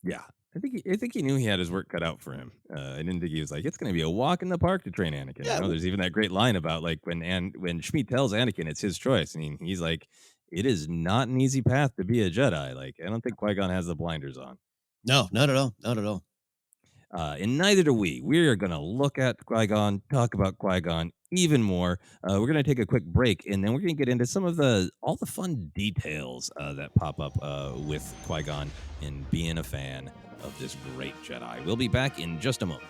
Yeah. I think he knew he had his work cut out for him. I didn't think he was like, it's going to be a walk in the park to train Anakin. Yeah, There's even that great line about like when Shmi tells Anakin it's his choice. I mean, he's like, it is not an easy path to be a Jedi. Like, I don't think Qui-Gon has the blinders on. no, not at all, not at all. And neither do we. We are going to look at Qui-Gon, talk about Qui-Gon even more. We're going to take a quick break, and then we're going to get into some of all the fun details that pop up with Qui-Gon and being a fan of this great Jedi. We'll be back in just a moment.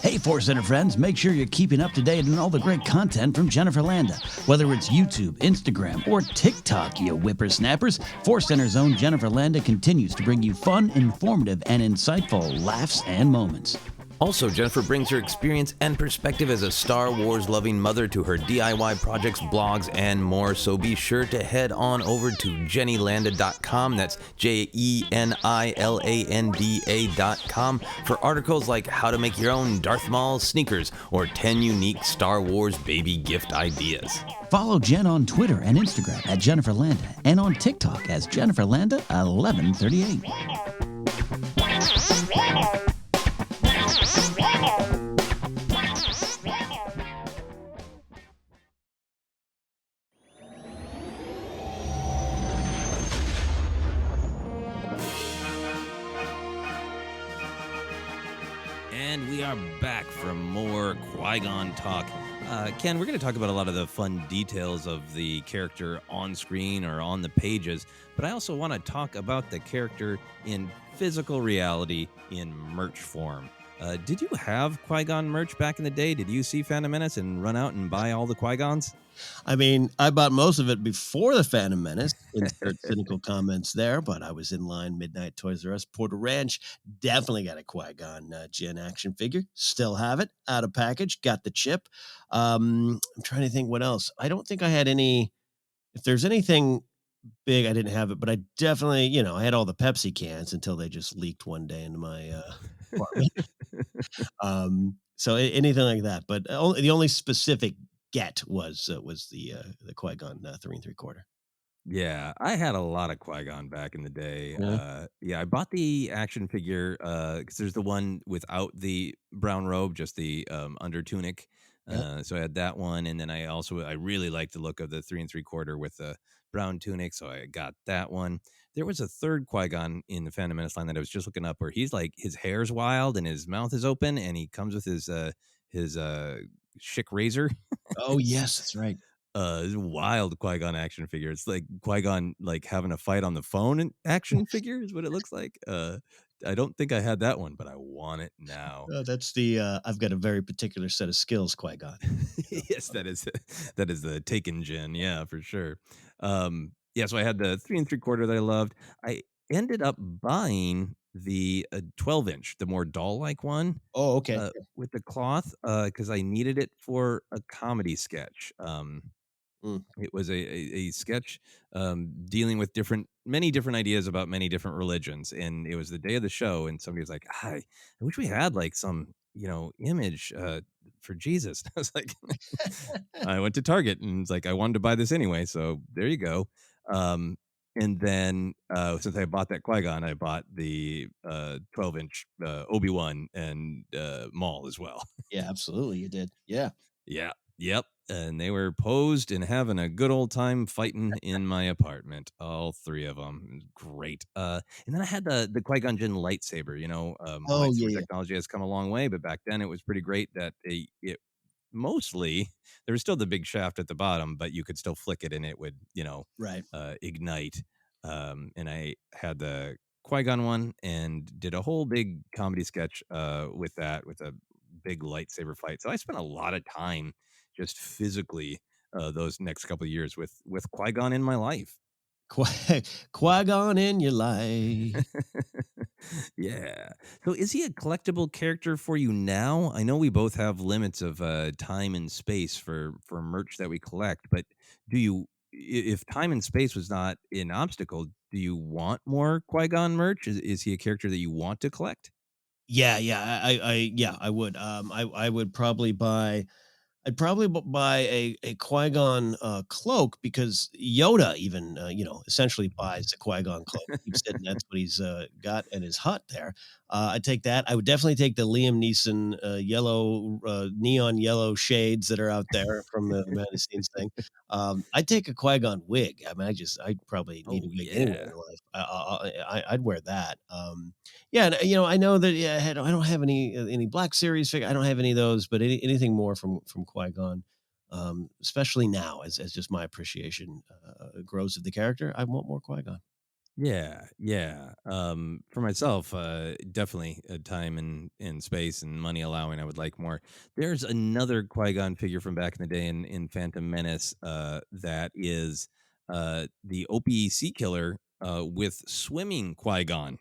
Hey, Force Center friends, make sure you're keeping up to date on all the great content from Jennifer Landa. Whether it's YouTube, Instagram, or TikTok, you whippersnappers, Force Center's own Jennifer Landa continues to bring you fun, informative, and insightful laughs and moments. Also, Jennifer brings her experience and perspective as a Star Wars loving mother to her DIY projects, blogs, and more. So be sure to head on over to jennylanda.com. That's JENILANDA.com for articles like how to make your own Darth Maul sneakers or 10 unique Star Wars baby gift ideas. Follow Jen on Twitter and Instagram at Jennifer Landa and on TikTok as Jennifer Landa 1138. And we are back for more Qui-Gon talk. Ken, we're going to talk about a lot of the fun details of the character on screen or on the pages, but I also want to talk about the character in physical reality in merch form. Did you have Qui-Gon merch back in the day? Did you see Phantom Menace and run out and buy all the Qui-Gons? I mean, I bought most of it before the Phantom Menace. Insert cynical comments there, but I was in line, Midnight Toys R Us, Porter Ranch. Definitely got a Qui-Gon Jinn action figure. Still have it, out of package. Got the chip. I'm trying to think what else. I don't think I had any. If there's anything big, I didn't have it, but I definitely, I had all the Pepsi cans until they just leaked one day into my apartment. So anything like that, but the only specific get was the Qui-Gon 3 3/4. Yeah, I had a lot of Qui-Gon back in the day. Yeah. I bought the action figure because there's the one without the brown robe, just the under tunic. Yeah. So I had that one, and then I really liked the look of the 3 3/4 with the brown tunic, so I got that one. There was a third Qui-Gon in the Phantom Menace line that I was just looking up, where he's like his hair's wild and his mouth is open, and he comes with his Schick razor. Oh yes, that's right. This wild Qui-Gon action figure. It's like Qui-Gon like having a fight on the phone and action figure is what it looks like. I don't think I had that one, but I want it now. That's the I've got a very particular set of skills, Qui-Gon. Yes, that is the Taken Jinn. Yeah, for sure. So I had the 3 3/4 that I loved. I ended up buying the 12-inch, the more doll-like one, Oh, okay. with the cloth, because I needed it for a comedy sketch. Mm. It was a sketch dealing with many different ideas about many different religions, and it was the day of the show, and somebody was like, I wish we had like some image for Jesus." I was like, I went to Target and it's like I wanted to buy this anyway, so there you go. And then since I bought that Qui-Gon, I bought the 12-inch Obi-Wan and Maul as well. Yeah, absolutely. You did. Yeah. Yeah. Yep. And they were posed and having a good old time fighting in my apartment. All three of them. Great. And then I had the Qui-Gon Jinn lightsaber. Oh, yeah, Lightsaber yeah. technology has come a long way, but back then it was pretty great that it mostly there was still the big shaft at the bottom, but you could still flick it and it would, Right. ignite. And I had the Qui-Gon one and did a whole big comedy sketch with a big lightsaber fight. So I spent a lot of time just physically those next couple of years with Qui-Gon in my life. Qui-Gon in your life. Yeah. So is he a collectible character for you now? I know we both have limits of time and space for merch that we collect, but do you if time and space was not an obstacle, do you want more Qui-Gon merch? Is he a character that you want to collect? Yeah, yeah. Yeah, I would. I would probably buy. I'd probably buy a Qui-Gon cloak because Yoda even essentially buys the Qui-Gon cloak. Keeps it, and that's what he's got in his hut there. I'd take that. I would definitely take the Liam Neeson yellow neon yellow shades that are out there from the behind the scenes thing. I'd take a Qui-Gon wig. I mean, I'd probably need a Oh wig anywhere in yeah. life. I'd wear that. Yeah, and, I know that I don't have any Black Series figure. I don't have any of those, but anything more from Qui-Gon, especially now as just my appreciation grows of the character, I want more Qui-Gon. Yeah, yeah. For myself, definitely time and space and money allowing, I would like more. There's another Qui-Gon figure from back in the day in Phantom Menace, that is the OPC killer with swimming Qui-Gon,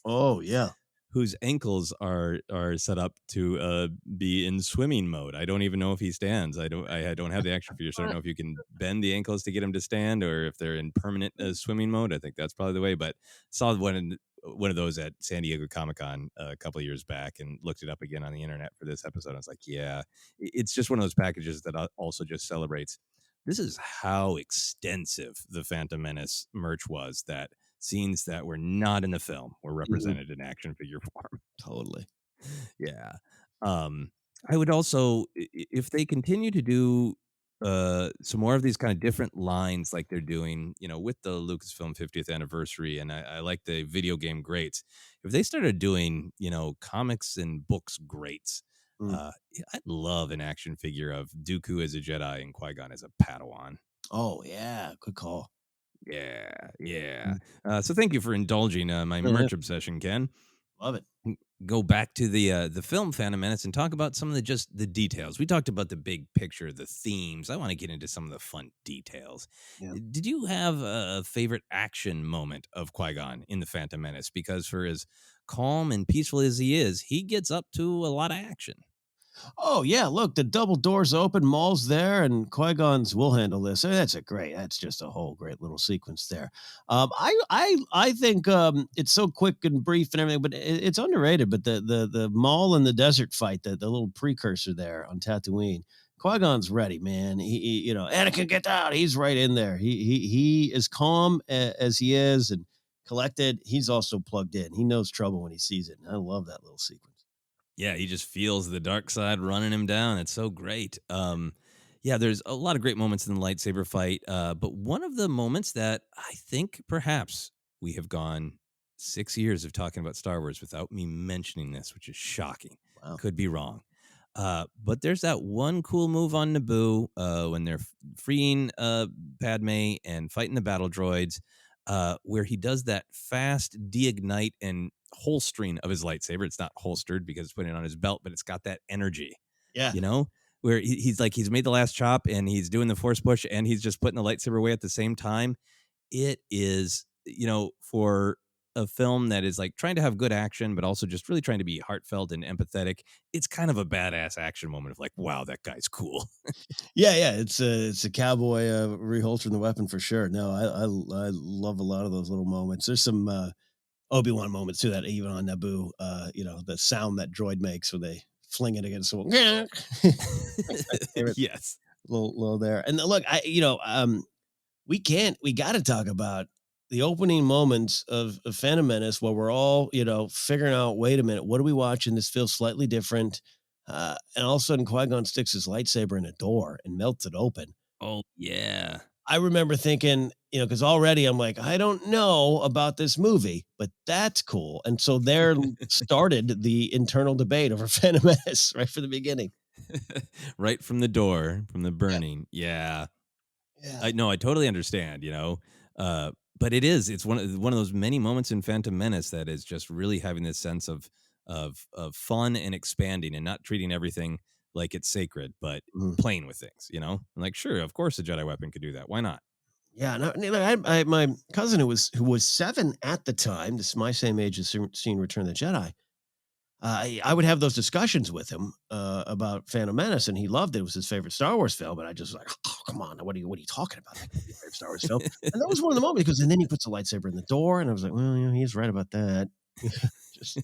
Oh yeah. whose ankles are set up to be in swimming mode. I don't even know if he stands. I don't have the action figure, so I don't know if you can bend the ankles to get him to stand or if they're in permanent swimming mode. I think that's probably the way. But saw one of those at San Diego Comic-Con a couple of years back and looked it up again on the internet for this episode. I was like, yeah, it's just one of those packages that also just celebrates. This is how extensive the Phantom Menace merch was, that scenes that were not in the film were Mhm. represented in action figure form. Totally. Yeah. I would also, if they continue to do some more of these kind of different lines like they're doing, with the Lucasfilm 50th anniversary, and I like the video game greats. If they started doing, comics and books greats, Mm. yeah, I'd love an action figure of Dooku as a Jedi and Qui-Gon as a Padawan. Oh yeah, good call. Yeah, yeah. Mm. So thank you for indulging my Oh, yeah, merch obsession, Ken. love it. Go back to the film Phantom Menace and talk about some of the details. We talked about the big picture, the themes. I want to get into some of the fun details. Yeah. Did you have a favorite action moment of Qui-Gon in the Phantom Menace? Because for as calm and peaceful as he gets up to a lot of action. Oh yeah, look, the double doors open, Maul's there, and Qui-Gon's "We'll handle this." That's just a whole great little sequence there. I think it's so quick and brief and everything, but it's underrated. But the Maul and the desert fight, the little precursor there on Tatooine, Qui-Gon's ready, man. Anakin, get out. He's right in there. He is calm as he is and collected. He's also plugged in. He knows trouble when he sees it. And I love that little sequence. Yeah, he just feels the dark side running him down. It's so great. Yeah, there's a lot of great moments in the lightsaber fight, but one of the moments that I think perhaps we have gone 6 years of talking about Star Wars without me mentioning this, which is shocking. Wow. Could be wrong. But there's that one cool move on Naboo when they're freeing Padme and fighting the battle droids, where he does that fast de-ignite and holstering of his lightsaber. It's not holstered because it's putting it on his belt, but it's got that energy, Yeah. where he's made the last chop and he's doing the force push and he's just putting the lightsaber away at the same time. It is, for a film that is like trying to have good action, but also just really trying to be heartfelt and empathetic, it's kind of a badass action moment of like, wow, that guy's cool. Yeah, it's a cowboy reholstering the weapon for sure. No, I love a lot of those little moments. There's some Obi-Wan moments too, that even on Naboo, the sound that droid makes when they fling it against someone. That's my favorite Yes. little there. And look, we got to talk about the opening moments of Phantom Menace where we're all, figuring out, wait a minute, what are we watching? This feels slightly different. And all of a sudden, Qui-Gon sticks his lightsaber in a door and melts it open. Oh, yeah. I remember thinking, because already I'm like, I don't know about this movie, but that's cool. And so there started the internal debate over Phantom Menace right from the beginning. Right from the door, from the burning. Yeah. Yeah. I totally understand, but it's one of those many moments in Phantom Menace that is just really having this sense of fun and expanding and not treating everything like it's sacred, but Mhm. playing with things, And like, sure, of course a Jedi weapon could do that. Why not? Yeah, no, my cousin who was 7 at the time, this is my same age as seeing Return of the Jedi. I would have those discussions with him about Phantom Menace, and he loved it. It was his favorite Star Wars film, and I just was like, oh, come on, what are you talking about? That can't be your favorite Star Wars film. And that was one of the moments because then he puts the lightsaber in the door, and I was like, well, he's right about that. Just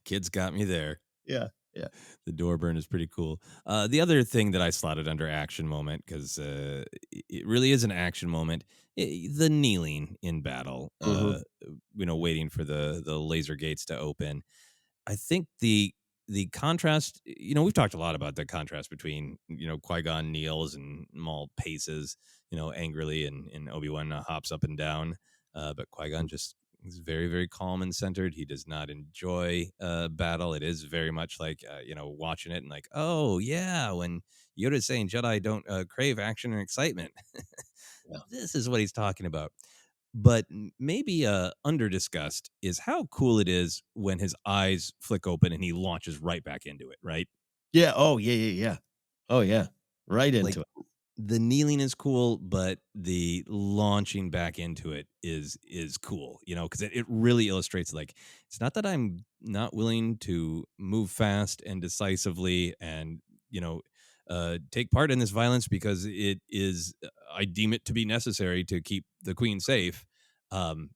Kids got me there. yeah, yeah. The door burn is pretty cool. The other thing that I slotted under action moment, because it really is an action moment, the kneeling in battle, Mhm. waiting for the laser gates to open. I think the contrast, we've talked a lot about the contrast between, Qui-Gon kneels and Maul paces, angrily, and Obi-Wan hops up and down. But Qui-Gon just is very, very calm and centered. He does not enjoy battle. It is very much like, watching it and like, oh, yeah, when Yoda's saying Jedi don't crave action and excitement. Yeah. This is what he's talking about. But maybe under discussed is how cool it is when his eyes flick open and he launches right back into it, right? Yeah. Oh, yeah. Oh, yeah. Right Like, into it. the kneeling is cool, but the launching back into it is cool, because it really illustrates, like, it's not that I'm not willing to move fast and decisively and, take part in this violence because I deem it to be necessary to keep the queen safe. Um,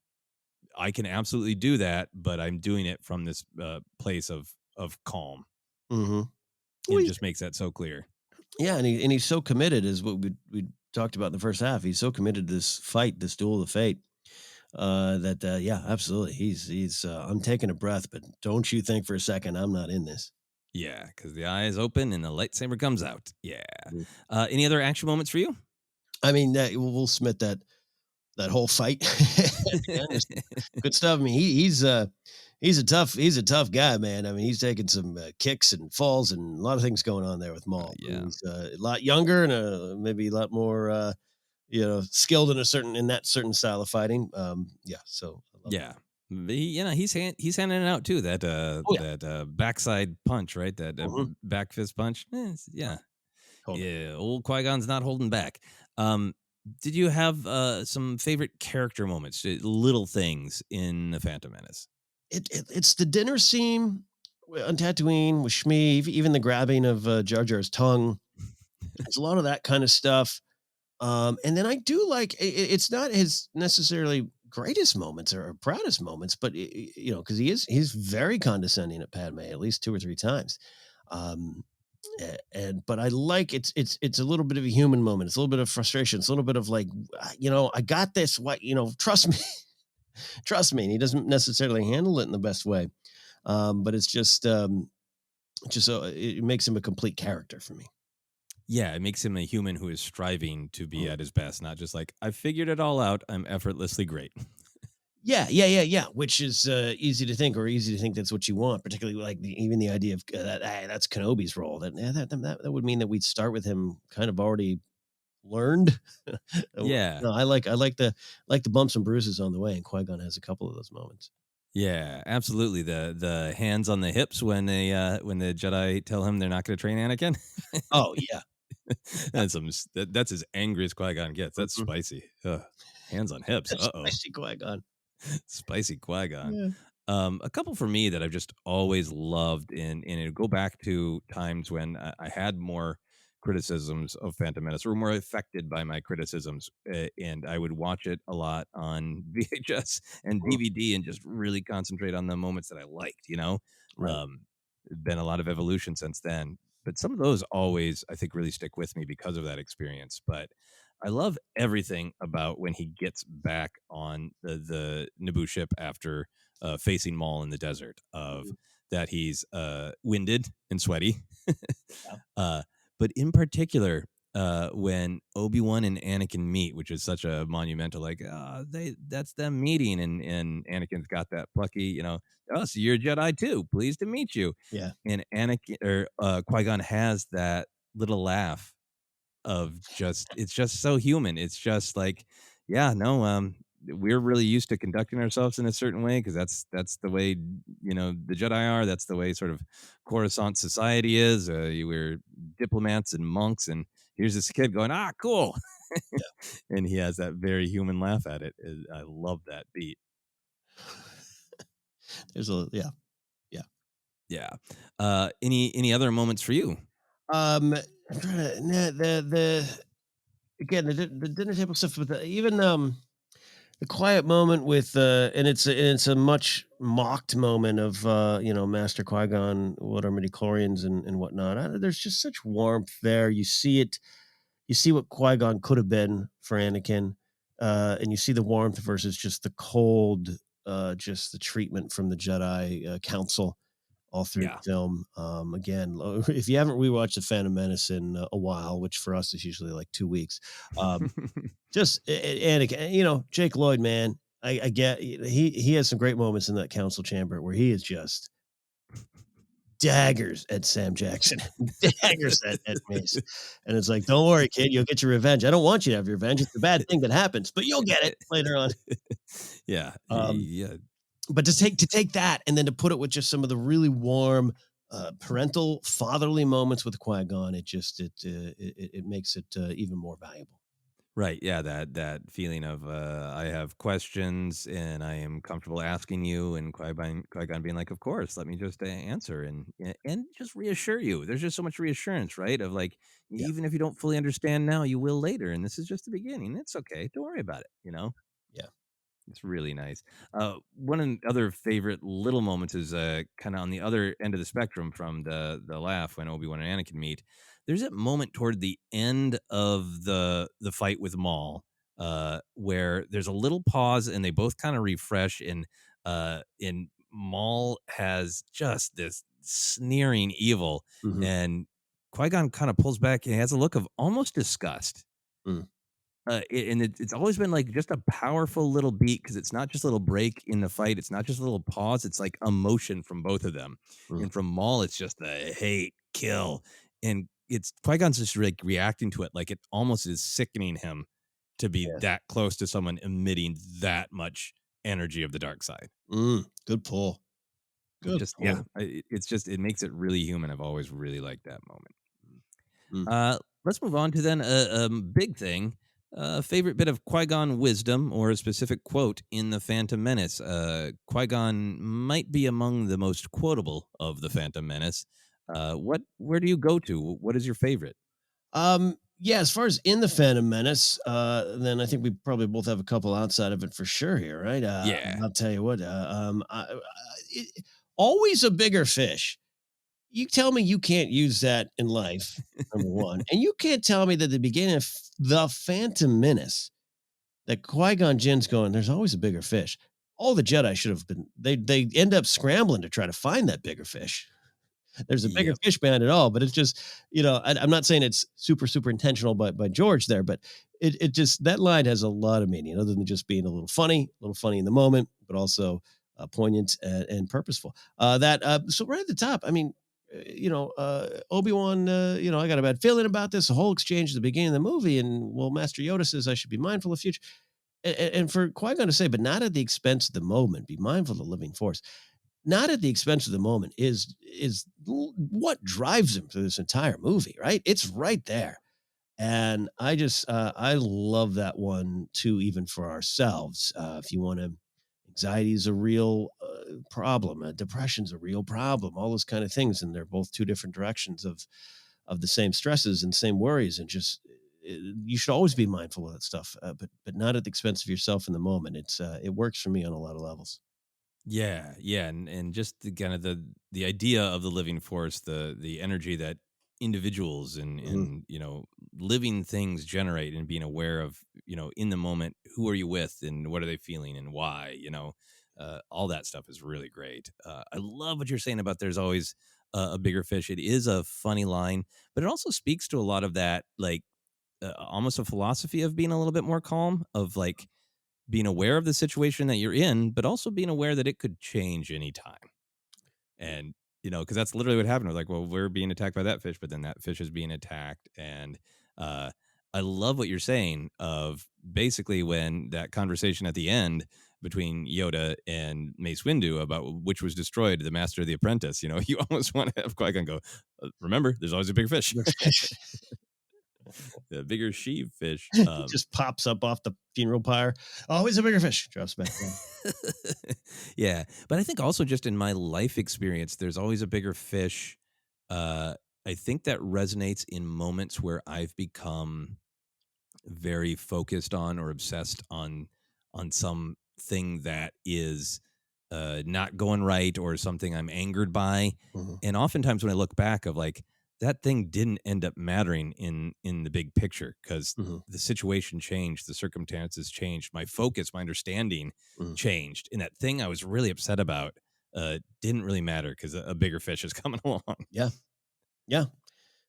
I can absolutely do that, but I'm doing it from this place of calm. Mm-hmm. And it just makes that so clear. Yeah, and he's so committed, is what we talked about in the first half. He's so committed to this fight, this duel of fate. That yeah, absolutely. He's I'm taking a breath, but don't you think for a second I'm not in this. Yeah, because the eye is open and the lightsaber comes out. Yeah. Mhm. Any other action moments for you? I mean, Will Smith, that whole fight, yeah, is good stuff. I mean, he's a tough guy, man. I mean, he's taking some kicks and falls and a lot of things going on there with Maul. Yeah. He's a lot younger and maybe a lot more skilled in that certain style of fighting. Yeah, so I love Yeah. He's handing it out too. That Oh, yeah. that backside punch, right? That Mhm. back fist punch. Yeah. Totally. Yeah. Old Qui-Gon's not holding back. Um, did you have some favorite character moments, little things in the Phantom Menace? It's the dinner scene on Tatooine with Shmi, even the grabbing of Jar Jar's tongue. It's a lot of that kind of stuff. And then I do like it's not his necessarily greatest moments or proudest moments, but because he's very condescending at Padme at least 2 or 3 times. Um, but I like it's a little bit of a human moment. It's a little bit of frustration. It's a little bit of like, I got this. What trust me, trust me. And he doesn't necessarily handle it in the best way. But it's just it makes him a complete character for me. Yeah, it makes him a human who is striving to be Mhm. at his best, not just like, I figured it all out. I'm effortlessly great. Yeah. Which is easy to think, or easy to think that's what you want. Particularly like even the idea of that's Kenobi's role. That would mean that we'd start with him kind of already learned. Yeah. No, I like the bumps and bruises on the way, and Qui-Gon has a couple of those moments. Yeah, absolutely. The hands on the hips when when the Jedi tell him they're not going to train Anakin. Oh yeah. That's as angry as Qui-Gon gets. That's Mhm. spicy. Ugh. Hands on hips. That's Uh-oh. spicy Qui-Gon. Spicy Qui-Gon. Yeah. A couple for me that I've just always loved, and it go back to times when I had more criticisms of Phantom Menace, or more affected by my criticisms, and I would watch it a lot on VHS and Mm. DVD, and just really concentrate on the moments that I liked. Right. Been a lot of evolution since then, but some of those always, I think, really stick with me because of that experience. But I love everything about when he gets back on the Naboo ship after facing Maul in the desert, of Mhm. that he's winded and sweaty. Yeah. uh, but in particular, when Obi-Wan and Anakin meet, which is such a monumental, like, that's them meeting, and Anakin's got that plucky, oh, so you're a Jedi too. Pleased to meet you. Yeah. And Anakin, or Qui-Gon, has that little laugh of just, it's just so human. It's just like, yeah, no, we're really used to conducting ourselves in a certain way, because that's the way, the Jedi are. That's the way sort of Coruscant society is. We're diplomats and monks, and here's this kid going, cool. And he has that very human laugh at it. I love that beat. There's a yeah. Yeah. Any other moments for you? I'm trying to the again the dinner table stuff, but even the quiet moment with and it's a much mocked moment of Master Qui-Gon, what are midichlorians and whatnot. There's just such warmth there. You see it. You see what Qui-Gon could have been for Anakin, and you see the warmth versus just the cold, just the treatment from the Jedi Council all through Yeah. the film. Again, if you haven't rewatched The Phantom Menace in a while, which for us is usually like 2 weeks, just Anakin, Jake Lloyd, man, I get he has some great moments in that council chamber where he is just daggers at Sam Jackson, daggers at Mace, and it's like, don't worry, kid, you'll get your revenge. I don't want you to have your revenge. It's a bad thing that happens, but you'll get it later on. Yeah. Um, Yeah. but to take that and then to put it with just some of the really warm parental fatherly moments with Qui-Gon, it makes it even more valuable. Right. Yeah. That feeling of, I have questions and I am comfortable asking you, and Qui-Gon being like, of course, let me just answer, and just reassure you. There's just so much reassurance, right? Of like, Yeah. even if you don't fully understand now, you will later, and this is just the beginning. It's okay. Don't worry about it. Yeah. It's really nice. One of the other favorite little moments is kind of on the other end of the spectrum from the laugh when Obi-Wan and Anakin meet. There's that moment toward the end of the fight with Maul, where there's a little pause and they both kind of refresh, and Maul has just this sneering evil, Mhm. and Qui-Gon kind of pulls back and he has a look of almost disgust. Mm. And it's always been like just a powerful little beat, because it's not just a little break in the fight. It's not just a little pause. It's like emotion from both of them. Mm. And from Maul, it's just a hate, kill. And it's Qui-Gon's just like reacting to it like it almost is sickening him to be Yeah. that close to someone emitting that much energy of the dark side. Good pull. Good Just, yeah, pull. it's just, it makes it really human. I've always really liked that moment. Mm. Let's move on to then a big thing. Favorite bit of Qui-Gon wisdom, or a specific quote in The Phantom Menace. Qui-Gon might be among the most quotable of The Phantom Menace. Where do you go to? What is your favorite? Yeah, as far as in the Phantom Menace, then I think we probably both have a couple outside of it for sure here, right? Yeah. I'll tell you what, always a bigger fish. You tell me you can't use that in life, number one, and you can't tell me that at the beginning of the Phantom Menace, that Qui-Gon Jinn's going, there's always a bigger fish. All the Jedi should have been. They end up scrambling to try to find that bigger fish. There's a bigger Yep. fish behind it all, but it's just, I'm not saying it's super intentional by George there, but it just, that line has a lot of meaning other than just being a little funny in the moment, but also poignant and purposeful. So right at the top, I mean, Obi-Wan, I got a bad feeling about this. The whole exchange at the beginning of the movie, and well, Master Yoda says I should be mindful of future, and for Qui-Gon to say, but not at the expense of the moment. Be mindful of the living force, not at the expense of the moment, is what drives him through this entire movie, right? It's right there. And I love that one too, even for ourselves. If you want to Anxiety is a real problem. Depression's a real problem. All those kind of things, and they're both two different directions of the same stresses and same worries. And just you should always be mindful of that stuff, but not at the expense of yourself in the moment. It works for me on a lot of levels. Yeah, yeah, and just the kind of the idea of the living force, the energy that individuals and living things generate, and being aware of, in the moment, who are you with and what are they feeling and why, all that stuff is really great. I love what you're saying about there's always a bigger fish. It is a funny line, but it also speaks to a lot of that, like almost a philosophy of being a little bit more calm, of like being aware of the situation that you're in, but also being aware that it could change anytime. And, because that's literally what happened. Like, well, we're being attacked by that fish, but then that fish is being attacked. And uh, I love what you're saying of basically when that conversation at the end between Yoda and Mace Windu about which was destroyed, the master or the apprentice, you almost want to have Qui-Gon go, remember, there's always a big fish. The bigger sheave fish. It just pops up off the funeral pyre. Always a bigger fish. Drops back down. Yeah. But I think also just in my life experience, there's always a bigger fish. I think that resonates in moments where I've become very focused on or obsessed on something that is not going right, or something I'm angered by. Mhm. And oftentimes when I look back of like, that thing didn't end up mattering in the big picture, because Mhm. the situation changed, the circumstances changed, my focus, my understanding Mhm. changed, and that thing I was really upset about didn't really matter because a bigger fish is coming along. Yeah. Yeah.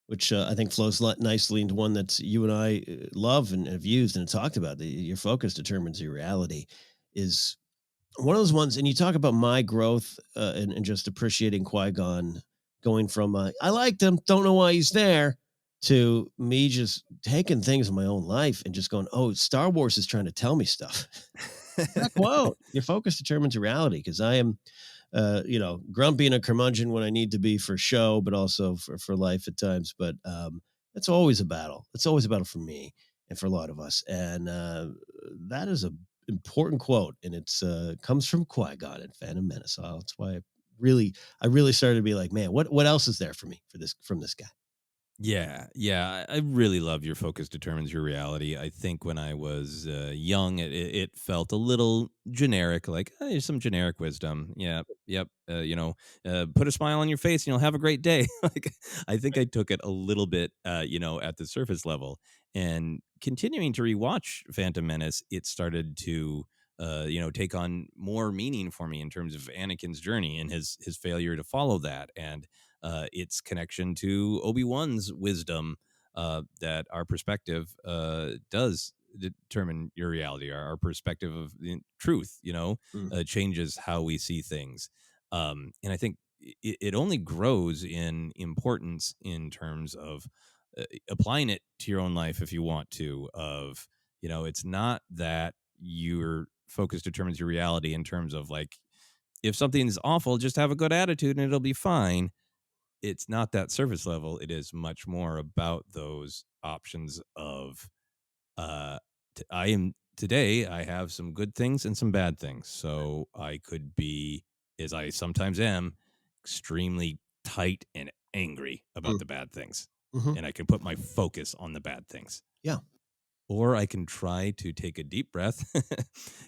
Which I think flows nicely into one that you and I love and have used and talked about. Your focus determines your reality is one of those ones. And you talk about my growth and just appreciating Qui-Gon, going from I liked him, don't know why he's there, to me just taking things in my own life and just going, oh, Star Wars is trying to tell me stuff. That quote, your focus determines your reality. Because I am grumpy and a curmudgeon when I need to be for show, but also for life at times. But it's always a battle. It's always a battle for me and for a lot of us. And that is a important quote, and it's comes from Qui-Gon in Phantom Menace. So that's why I really started to be like, man, what else is there for me from this guy? Yeah, yeah, I really love your focus determines your reality. I think when I was young, it felt a little generic, like there's some generic wisdom. Yeah, yep. Put a smile on your face and you'll have a great day. Like, I think I took it a little bit, at the surface level. And continuing to rewatch Phantom Menace, it started to, take on more meaning for me in terms of Anakin's journey and his failure to follow that, and its connection to Obi-Wan's wisdom, that our perspective does determine your reality. Our perspective of the truth, Mm. changes how we see things. And I think it only grows in importance in terms of applying it to your own life if you want to. Of, it's not that your focus determines your reality in terms of like, if something's awful, just have a good attitude and it'll be fine. It's not that surface level. It is much more about those options of I am today, I have some good things and some bad things. So I could be, as I sometimes am, extremely tight and angry about Mm. the bad things. Mhm. And I can put my focus on the bad things. Yeah. Or I can try to take a deep breath,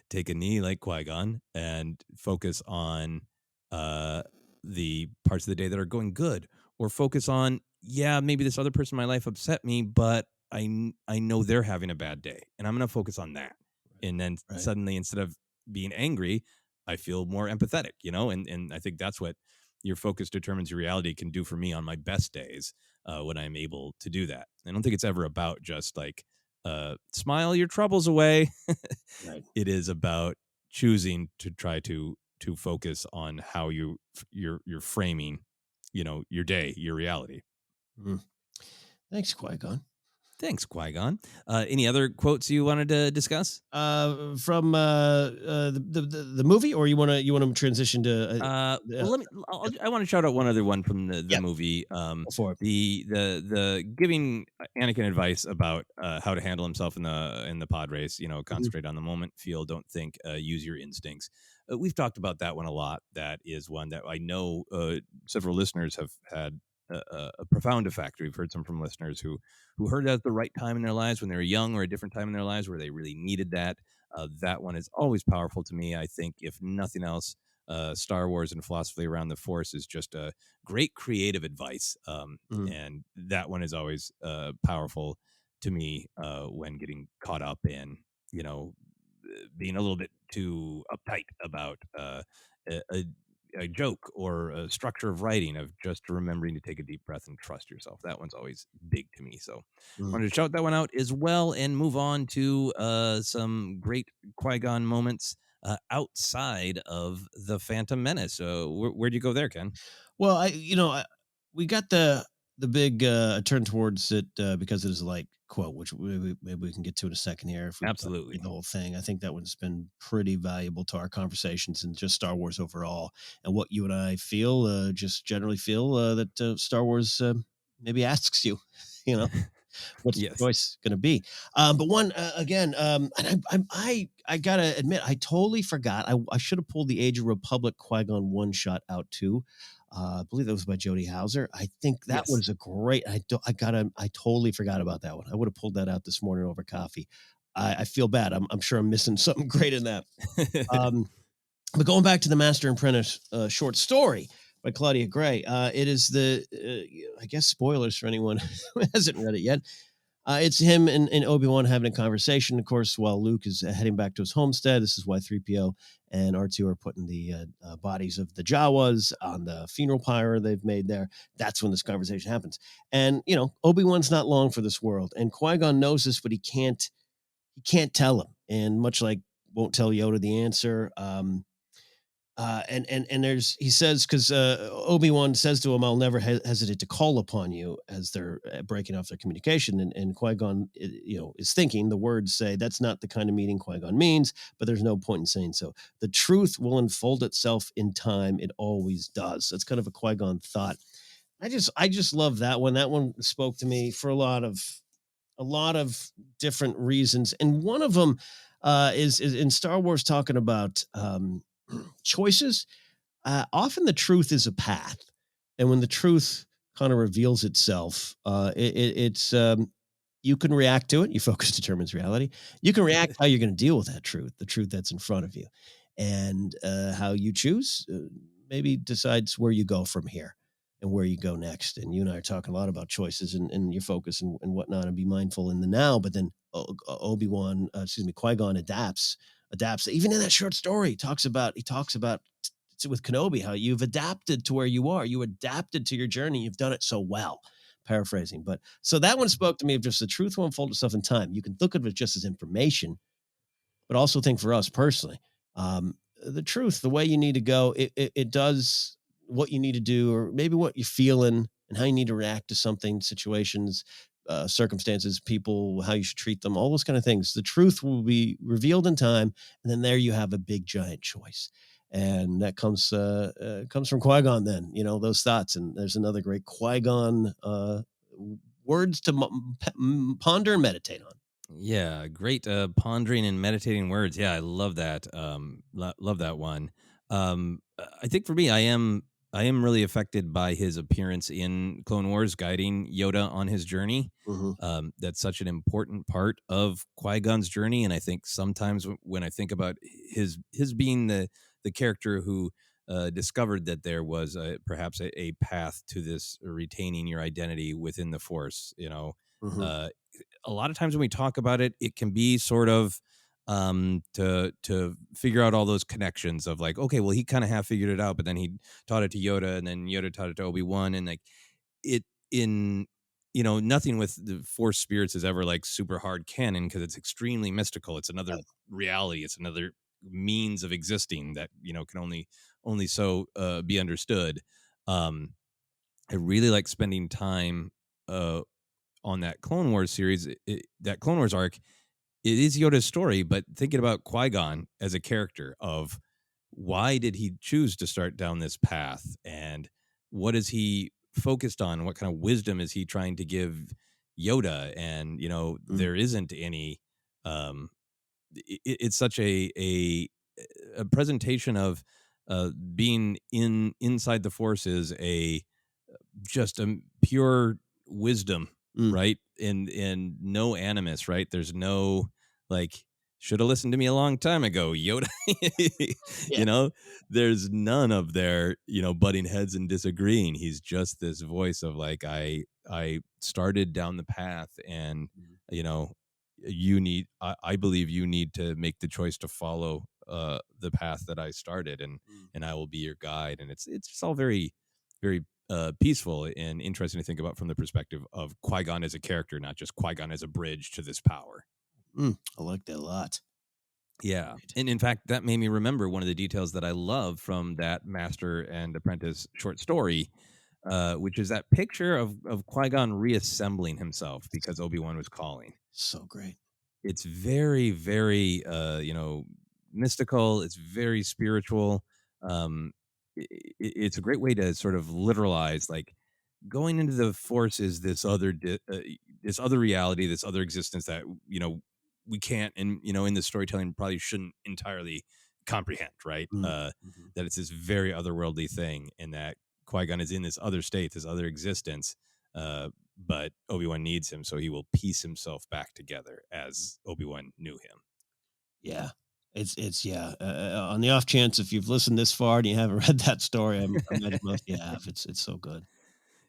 take a knee like Qui-Gon, and focus on the parts of the day that are going good, or focus on, yeah, maybe this other person in my life upset me, but I know they're having a bad day, and I'm going to focus on that. And then Right. suddenly, instead of being angry, I feel more empathetic, and I think that's what your focus determines your reality can do for me on my best days, when I'm able to do that. I don't think it's ever about just like, smile your troubles away. Right. It is about choosing to try to focus on how you're framing, your day, your reality. Mm. Thanks, Qui-Gon. Thanks, Qui-Gon. Any other quotes you wanted to discuss? From the movie, or you want to transition to Well, I want to shout out one other one from the yeah, movie. for it. The giving Anakin advice about how to handle himself in the pod race. Mhm. Concentrate on the moment, feel, don't think, use your instincts. We've talked about that one a lot. That is one that I know several listeners have had a profound effect. We've heard some from listeners who heard it at the right time in their lives when they were young, or a different time in their lives where they really needed that. That one is always powerful to me. I think, if nothing else, Star Wars and philosophy around the Force is just a great creative advice, Mhm. and that one is always powerful to me when getting caught up in being a little bit too uptight about a, a a joke or a structure of writing, of just remembering to take a deep breath and trust yourself. That one's always big to me. So Mhm. wanted to shout that one out as well, and move on to some great Qui-Gon moments outside of the Phantom Menace. So where'd you go there, Ken? Well, we got the big turn towards it because it is like quote, which maybe we can get to in a second here if we read Absolutely. the whole thing. I think that one's been pretty valuable to our conversations and just Star Wars overall, and what you and I feel, just generally feel that Star Wars maybe asks you, you know. What's the Yes. choice going to be? But one again, and I gotta admit, I totally forgot. I should have pulled the Age of Republic Qui-Gon one shot out too. I believe that was by Jody Hauser. I think that Yes. was a great. I totally forgot about that one. I would have pulled that out this morning over coffee. I feel bad. I'm sure I'm missing something great in that. Um, but going back to the Master and Apprentice short story by Claudia Gray, it is I guess spoilers for anyone who hasn't read it yet. It's him and Obi-Wan having a conversation, of course, while Luke is heading back to his homestead. This is why 3PO and R2 are putting the bodies of the Jawas on the funeral pyre they've made there. That's when this conversation happens. And, Obi-Wan's not long for this world. And Qui-Gon knows this, but he can't tell him. And much like won't tell Yoda the answer. And there's he says because Obi-Wan says to him, "I'll never hesitate to call upon you," as they're breaking off their communication, and Qui-Gon is thinking the words say that's not the kind of meeting Qui-Gon means, but there's no point in saying so. The truth will unfold itself in time. It always does. That's kind of a Qui-Gon thought. I just love that one. That one spoke to me for a lot of different reasons, and one of them is in Star Wars talking about choices. Often the truth is a path, and when the truth kind of reveals itself, it's you can react to it. Your focus determines reality. You can react how you're going to deal with that truth, the truth that's in front of you, and how you choose maybe decides where you go from here and where you go next. And you and I are talking a lot about choices and your focus and whatnot, and be mindful in the now. But then Qui-Gon adapts. Even in that short story, he talks about with Kenobi how you've adapted to where you are. You adapted to your journey. You've done it so well. Paraphrasing, but so that one spoke to me of just the truth will unfold itself in time. You can look at it just as information, but also think for us personally, the truth, the way you need to go, it does what you need to do, or maybe what you're feeling and how you need to react to something, situations, circumstances, people, how you should treat them, all those kind of things. The truth will be revealed in time, and then there you have a big giant choice. And that comes from Qui-Gon. Then those thoughts, and there's another great Qui-Gon words to ponder and meditate on. Yeah, great pondering and meditating words. Yeah, I love that. Love that one. I think for me, I am really affected by his appearance in Clone Wars, guiding Yoda on his journey. Mhm. That's such an important part of Qui-Gon's journey, and I think sometimes when I think about his being the character who discovered that there was perhaps a path to this retaining your identity within the Force, Mhm. uh, a lot of times when we talk about it, it can be sort of to figure out all those connections of like, okay, well, he kind of half figured it out, but then he taught it to Yoda, and then Yoda taught it to Obi-Wan, and like it in nothing with the Force spirits is ever like super hard canon because it's extremely mystical. It's another reality. It's another means of existing that can only so be understood. I really like spending time on that Clone Wars series, that Clone Wars arc, it is Yoda's story, but thinking about Qui-Gon as a character of why did he choose to start down this path, and what is he focused on? What kind of wisdom is he trying to give Yoda? And there isn't any. It's such a presentation of being inside the Force is just a pure wisdom, right? And no animus, right? There's no like, should have listened to me a long time ago, Yoda. There's none of their, butting heads and disagreeing. He's just this voice of like, I started down the path, and I believe you need to make the choice to follow the path that I started, and I will be your guide. And it's just all very, very peaceful and interesting to think about from the perspective of Qui-Gon as a character, not just Qui-Gon as a bridge to this power. I like that a lot. Yeah. And in fact, that made me remember one of the details that I love from that Master and Apprentice short story, which is that picture of Qui-Gon reassembling himself because Obi-Wan was calling. So great. It's very, very, mystical. It's very spiritual. It's a great way to sort of literalize, like, going into the Force is this other reality, this other existence that we can't, and in the storytelling probably shouldn't entirely comprehend, right? That it's this very otherworldly thing, and that Qui-Gon is in this other state, this other existence, but Obi-Wan needs him, so he will piece himself back together as Obi-Wan knew him. Yeah. It's on the off chance if you've listened this far and you haven't read that story, I imagine most of you have. It's so good.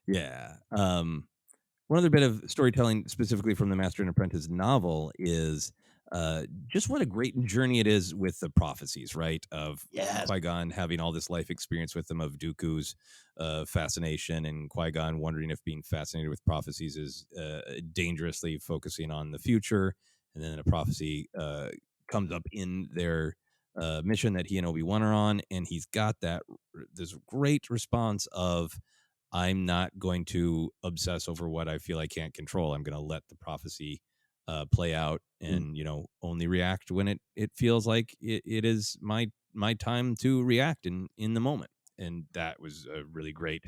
Yeah. One other bit of storytelling specifically from the Master and Apprentice novel is just what a great journey it is with the prophecies, right? Of Qui-Gon having all this life experience with them, of Dooku's fascination, and Qui-Gon wondering if being fascinated with prophecies is dangerously focusing on the future. And then a prophecy comes up in their mission that he and Obi-Wan are on, and he's got this great response of, I'm not going to obsess over what I feel I can't control. I'm going to let the prophecy play out, and only react when it feels like it is my time to react in the moment. And that was a really great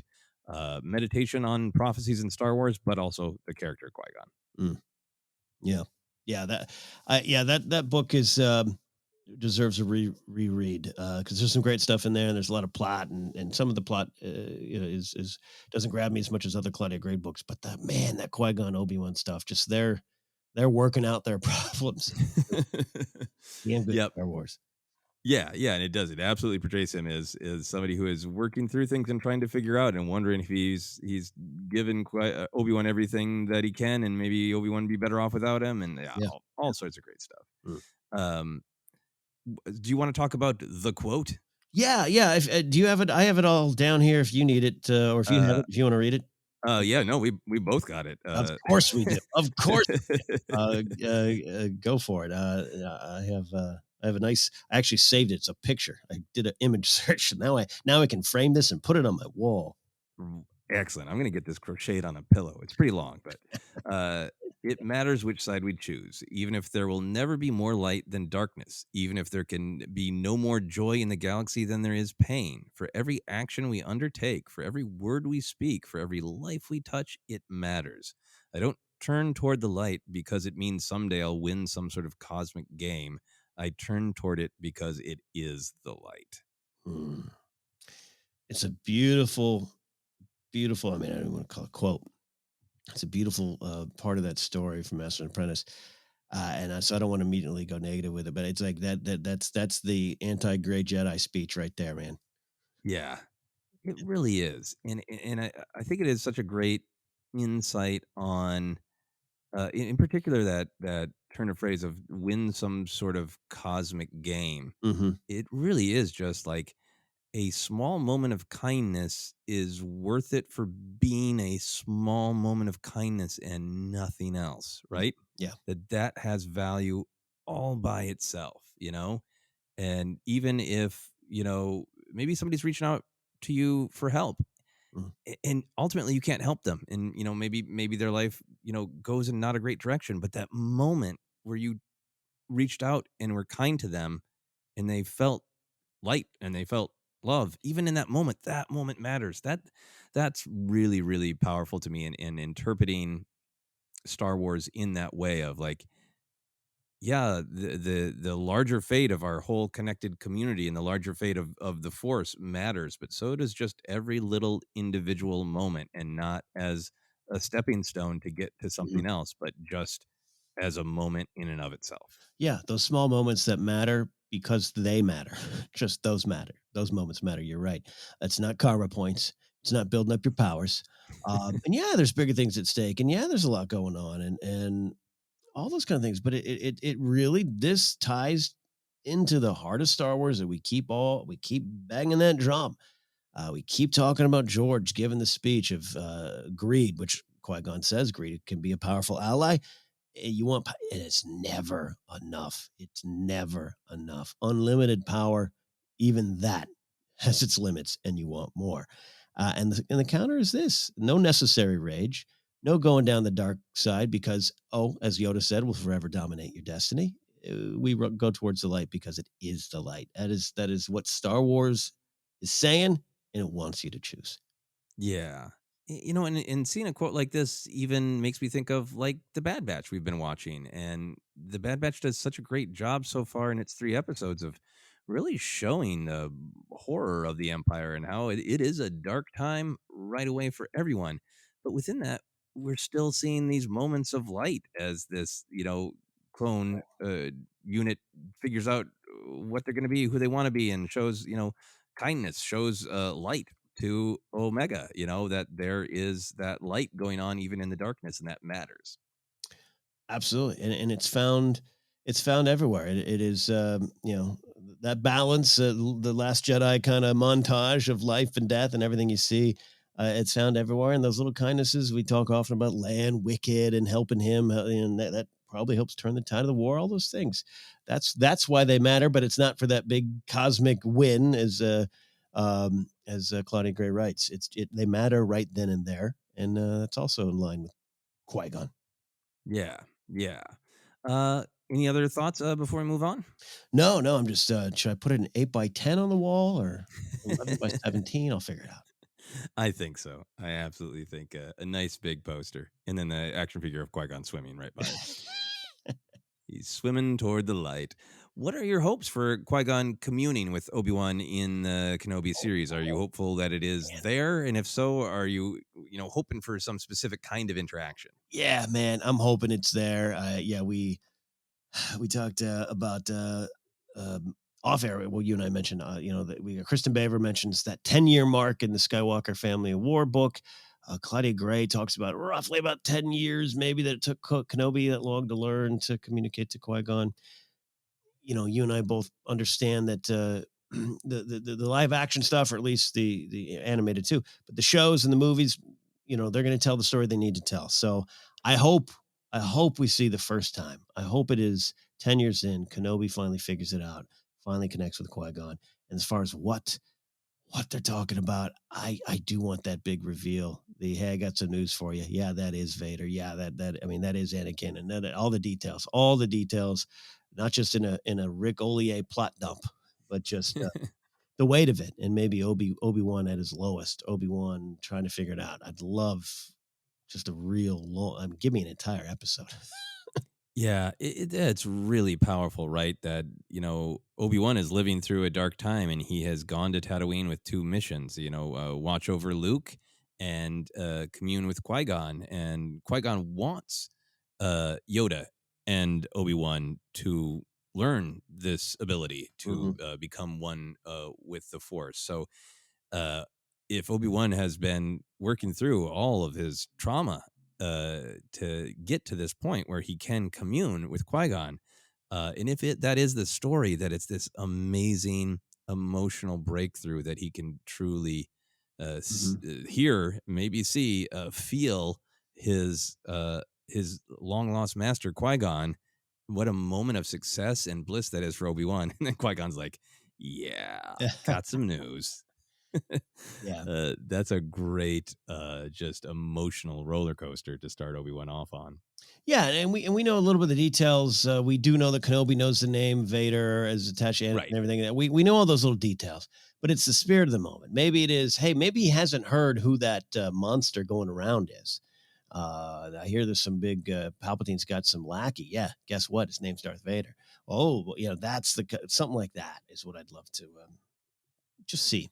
meditation on prophecies in Star Wars, but also the character Qui-Gon. Yeah, that book is deserves a reread because there's some great stuff in there, and there's a lot of plot, and some of the plot is doesn't grab me as much as other Claudia Gray books, but that Qui-Gon Obi-Wan stuff, just they're working out their problems. Star Wars. Yeah, and it does. It absolutely portrays him as somebody who is working through things and trying to figure out, and wondering if he's given Obi-Wan everything that he can, and maybe Obi-Wan would be better off without him, and all sorts of great stuff. Do you want to talk about the quote? Yeah. Do you have it? I have it all down here if you need it, or if you have it, if you want to read it. Yeah, no, we both got it. Of course we do. Of course. Go for it. I have a nice. I actually saved it. It's a picture. I did an image search. Now I can frame this and put it on my wall. Excellent. I'm going to get this crocheted on a pillow. It's pretty long, but it matters which side we choose, even if there will never be more light than darkness, even if there can be no more joy in the galaxy than there is pain. For every action we undertake, for every word we speak, for every life we touch, it matters. I don't turn toward the light because it means someday I'll win some sort of cosmic game. I turn toward it because it is the light. It's a beautiful, I mean, I don't want to call it a quote. It's a beautiful part of that story from Master and Apprentice. So I don't want to immediately go negative with it, but it's like that's the anti-gray Jedi speech right there, man. Yeah, it really is. And I think it is such a great insight on, in particular, that turn of phrase of win some sort of cosmic game. It really is just like a small moment of kindness is worth it for being a small moment of kindness and nothing else, right? Yeah. That has value all by itself, and even if, maybe somebody's reaching out to you for help, Mhm. And ultimately you can't help them, and maybe their life goes in not a great direction, but that moment where you reached out and were kind to them, and they felt light and they felt love, even in that moment matters. That's really, really powerful to me in interpreting Star Wars in that way of like, yeah, the larger fate of our whole connected community and the larger fate of the Force matters, but so does just every little individual moment, and not as a stepping stone to get to Mhm. something else, but just as a moment in and of itself. Yeah, those small moments that matter because they matter. Just those matter. Those moments matter. You're right. It's not karma points. It's not building up your powers. And yeah, there's bigger things at stake. And yeah, there's a lot going on, and all those kind of things. But it really, this ties into the heart of Star Wars, that we keep banging that drum. We keep talking about George giving the speech of greed, which Qui-Gon says greed can be a powerful ally. You want, and it's never enough. It's never enough. Unlimited power, even that has its limits, and you want more. And the counter is this: no necessary rage, no going down the dark side because, oh, as Yoda said, will forever dominate your destiny. Go towards the light because it is the light. That is what Star Wars is saying, and it wants you to choose. Yeah. And seeing a quote like this even makes me think of like the Bad Batch we've been watching. And the Bad Batch does such a great job so far in its 3 episodes of really showing the horror of the Empire and how it is a dark time right away for everyone. But within that, we're still seeing these moments of light as this, clone unit figures out what they're going to be, who they want to be, and shows, kindness, shows light to Omega, that there is that light going on even in the darkness, and that matters. Absolutely, and it's found everywhere. It is that balance, the Last Jedi kind of montage of life and death and everything you see. It's found everywhere, and those little kindnesses we talk often about, Land, Wicked, and helping him, and that probably helps turn the tide of the war. All those things, that's why they matter. But it's not for that big cosmic win, as Claudia Gray writes. They matter right then and there, and that's also in line with Qui-Gon. Yeah, yeah. Any other thoughts before we move on? No, no, I'm just, should I put an 8 by 10 on the wall or 11 by 17? I'll figure it out. I think so. I absolutely think a nice big poster, and then the action figure of Qui-Gon swimming right by it. He's swimming toward the light. What are your hopes for Qui-Gon communing with Obi-Wan in the Kenobi series? Are you hopeful that it is there? And if so, are you, hoping for some specific kind of interaction? Yeah, man, I'm hoping it's there. Yeah, we talked about off air. Well, you and I mentioned, that Kristen Baver mentions that 10-year mark in the Skywalker Family of War book. Claudia Gray talks about roughly about 10 years, maybe, that it took Kenobi that long to learn to communicate to Qui-Gon. You and I both understand that the live action stuff, or at least the animated too, but the shows and the movies, they're going to tell the story they need to tell. So I hope we see the first time. I hope it is 10 years in, Kenobi finally figures it out, finally connects with Qui-Gon. And as far as what they're talking about, I do want that big reveal. Hey, I got some news for you. Yeah, that is Vader. Yeah, that is Anakin, and all the details, not just in a Rick Olier plot dump, but just the weight of it, and maybe Obi-Wan at his lowest, Obi-Wan trying to figure it out. I'd love just a real long. Give me an entire episode. Yeah, it's really powerful, right? That, Obi-Wan is living through a dark time, and he has gone to Tatooine with two missions, watch over Luke and commune with Qui-Gon. And Qui-Gon wants Yoda and Obi-Wan to learn this ability to become one with the Force. So uh, if Obi-Wan has been working through all of his trauma to get to this point where he can commune with Qui-Gon, and if that is the story, that it's this amazing emotional breakthrough that he can truly hear, maybe see, feel his long lost master Qui-Gon. What a moment of success and bliss that is for Obi-Wan. And then Qui-Gon's like, "Yeah, got some news." Yeah. That's a great, just emotional roller coaster to start Obi-Wan off on. Yeah, and we know a little bit of the details. We do know that Kenobi knows the name Vader as attached to Anakin Right. and everything. We know all those little details, but it's the spirit of the moment. Maybe it is. Hey, maybe he hasn't heard who that monster going around is. I hear there's some big Palpatine's got some lackey. Yeah, guess what? His name's Darth Vader. Oh, well, that's something like that is what I'd love to just see.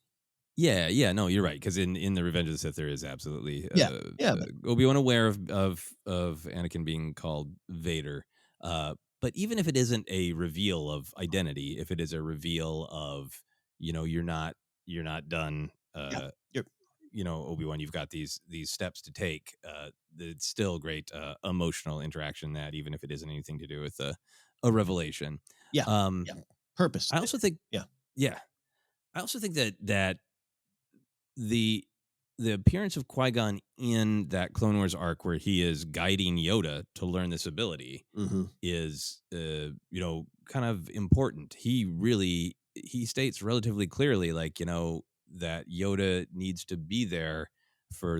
Yeah, no, you're right. Because in the Revenge of the Sith, there is absolutely Yeah, but Obi-Wan aware of Anakin being called Vader. But even if it isn't a reveal of identity, if it is a reveal of you're not done. yeah, you're, Obi-Wan, you've got these steps to take. It's still great emotional interaction that even if it isn't anything to do with a revelation. yeah, Um, yeah. Purpose. I also think, Yeah. I also think that the appearance of Qui-Gon in that Clone Wars arc where he is guiding Yoda to learn this ability Mm-hmm. is kind of important. He states relatively clearly, like, that Yoda needs to be there for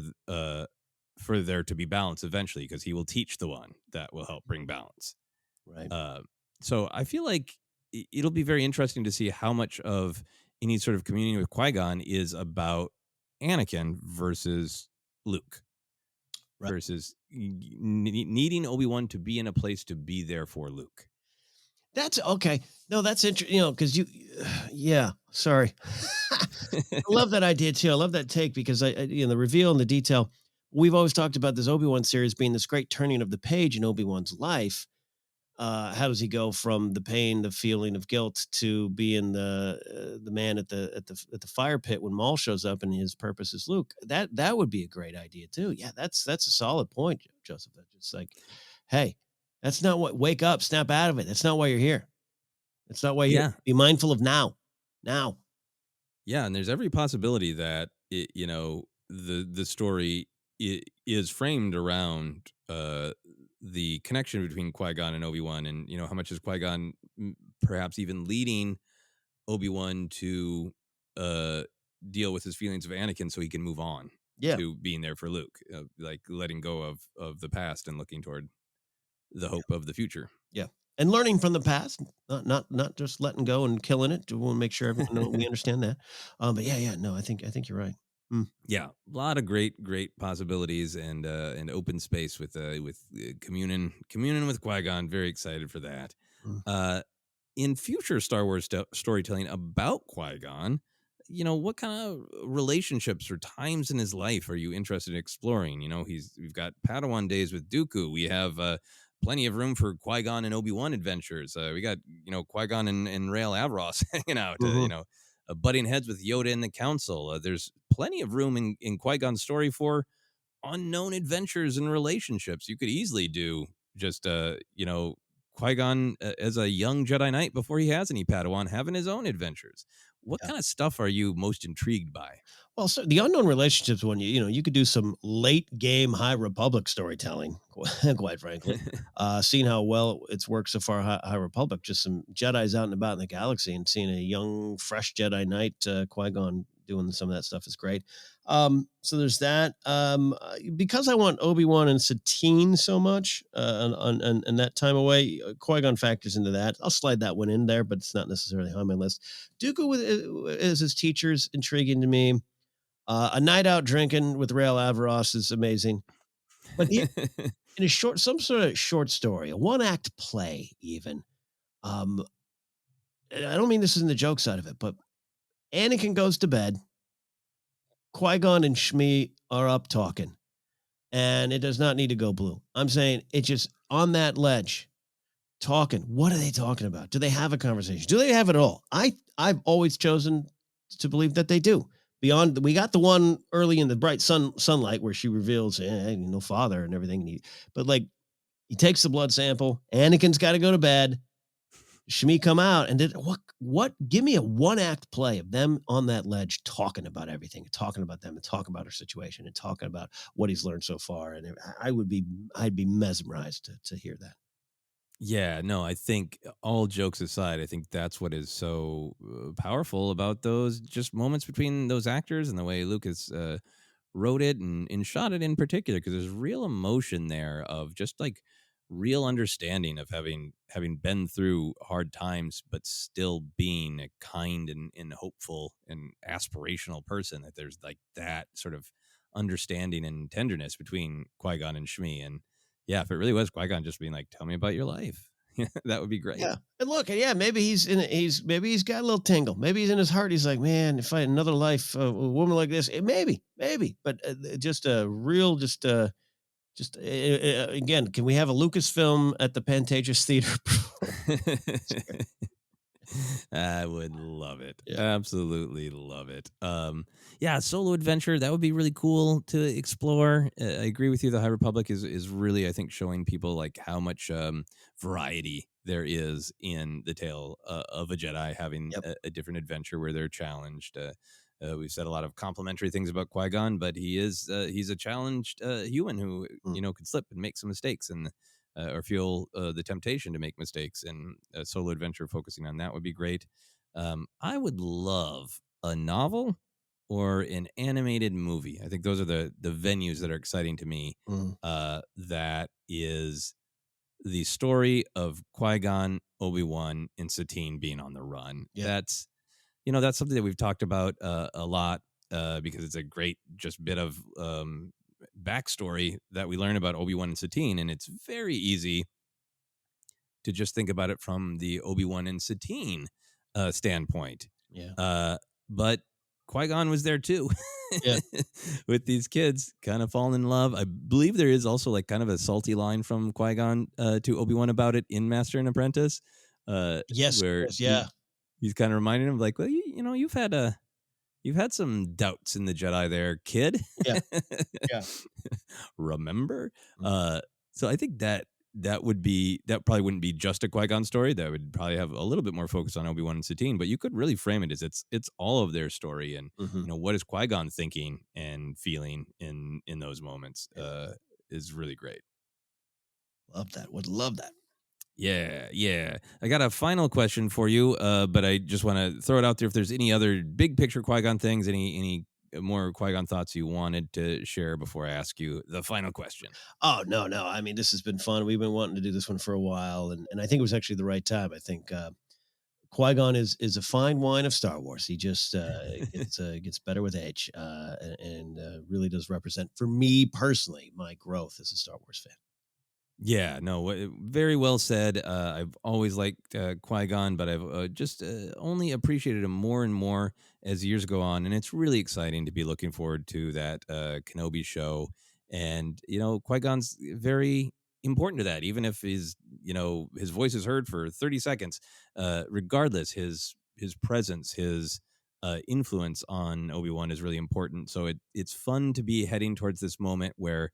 there to be balance eventually, because he will teach the one that will help bring balance. Right. So I feel like it'll be very interesting to see how much of any sort of communion with Qui-Gon is about Anakin versus Luke, Right. versus needing Obi-Wan to be in a place to be there for Luke. That's okay. No, that's interesting. Because yeah. Sorry, I love that idea too. I love that take because the reveal and the detail. We've always talked about this Obi-Wan series being this great turning of the page in Obi-Wan's life. How does he go from the pain, the feeling of guilt, to being the man at the fire pit when Maul shows up and his purpose is Luke? That would be a great idea too. Yeah, that's a solid point, Joseph. That's just like, hey, that's not what. Wake up, snap out of it. That's not why you're here. That's not why you're here. Be mindful of now. Yeah, and there's every possibility that the story is framed around the connection between Qui-Gon and Obi-Wan, and how much is Qui-Gon perhaps even leading Obi-Wan to deal with his feelings of Anakin so he can move on to being there for Luke, like letting go of the past and looking toward the hope of the future. Yeah. And learning from the past, not just letting go and killing it. We'll make sure everyone knows we understand that. But yeah, no, I think you're right. Yeah, a lot of great possibilities and open space with communing with Qui-Gon. Very excited for that. In future Star Wars storytelling about Qui-Gon, what kind of relationships or times in his life are you interested in exploring? We've got Padawan days with Dooku. We have plenty of room for Qui-Gon and Obi-Wan adventures. We got Qui-Gon and Rael Avros hanging out. Butting heads with Yoda in the Council. There's plenty of room in Qui-Gon's story for unknown adventures and relationships. You could easily do just Qui-Gon as a young Jedi Knight before he has any Padawan having his own adventures. What kind of stuff are you most intrigued by? Well, so the unknown relationships one, you could do some late game High Republic storytelling, quite frankly. Seeing how well it's worked so far, High Republic, just some Jedis out and about in the galaxy, and seeing a young, fresh Jedi Knight, Qui-Gon, doing some of that stuff is great. So there's that. Because I want Obi-Wan and Satine so much, and that time away, Qui-Gon factors into that. I'll slide that one in there, but it's not necessarily on my list. Dooku as his teacher is intriguing to me. A night out drinking with Rael Avros is amazing. But in some sort of short story, a one-act play even. I don't mean this is in the joke side of it, but Anakin goes to bed. Qui-Gon and Shmi are up talking, and it does not need to go blue. I'm saying it's just on that ledge talking. What are they talking about? Do they have a conversation? Do they have it all? I've always chosen to believe that they do. We got the one early in the bright sunlight where she reveals, no father and everything. But he takes the blood sample. Anakin's got to go to bed. Shmi come out and did what? Give me a one-act play of them on that ledge talking about everything, talking about them, and talking about her situation, and talking about what he's learned so far. And I'd be mesmerized to hear that. Yeah, no, I think all jokes aside, I think that's what is so powerful about those just moments between those actors and the way Lucas wrote it and shot it in particular, because there's real emotion there of just like real understanding of having been through hard times, but still being a kind and hopeful and aspirational person. That there's like that sort of understanding and tenderness between Qui-Gon and Shmi. And yeah, if it really was Qui-Gon just being like, tell me about your life, that would be great. Yeah. And look, yeah, maybe maybe he's got a little tingle. Maybe he's in his heart. He's like, man, if I had another life, a woman like this, maybe, but just a real, again, can we have a Lucasfilm at the Pantages Theater? I would love it. Yeah. Absolutely love it. Yeah, solo adventure, that would be really cool to explore. I agree with you. The High Republic is really, I think, showing people like how much variety there is in the tale of a Jedi having Yep. a different adventure where they're challenged. We've said a lot of complimentary things about Qui-Gon, but he's a challenged human who could slip and make some mistakes and or feel the temptation to make mistakes. And a solo adventure focusing on that would be great. I would love a novel or an animated movie. I think those are the venues that are exciting to me. That is the story of Qui-Gon, Obi-Wan, and Satine being on the run. Yeah. That's something that we've talked about a lot because it's a great just bit of backstory that we learn about Obi-Wan and Satine, and it's very easy to just think about it from the Obi-Wan and Satine standpoint. Yeah. But Qui-Gon was there too. Yeah. With these kids kind of falling in love. I believe there is also like kind of a salty line from Qui-Gon to Obi-Wan about it in Master and Apprentice. Yes. Where Yeah. he's kind of reminding him like, well, you've had some doubts in the Jedi there, kid. Yeah. Yeah. Remember? So I think that probably wouldn't be just a Qui-Gon story. That would probably have a little bit more focus on Obi-Wan and Satine, but you could really frame it as it's all of their story. And what is Qui-Gon thinking and feeling in those moments is really great. Love that. Would love that. Yeah. I got a final question for you, but I just want to throw it out there. If there's any other big picture Qui-Gon things, any more Qui-Gon thoughts you wanted to share before I ask you the final question. Oh, no. I mean, this has been fun. We've been wanting to do this one for a while, and I think it was actually the right time. I think Qui-Gon is a fine wine of Star Wars. He just gets better with age, and really does represent, for me personally, my growth as a Star Wars fan. Yeah, no, very well said. I've always liked Qui-Gon, but I've just only appreciated him more and more as years go on. And it's really exciting to be looking forward to that Kenobi show. And, Qui-Gon's very important to that, even if his voice is heard for 30 seconds. Regardless, his presence, his influence on Obi-Wan is really important. So it's fun to be heading towards this moment where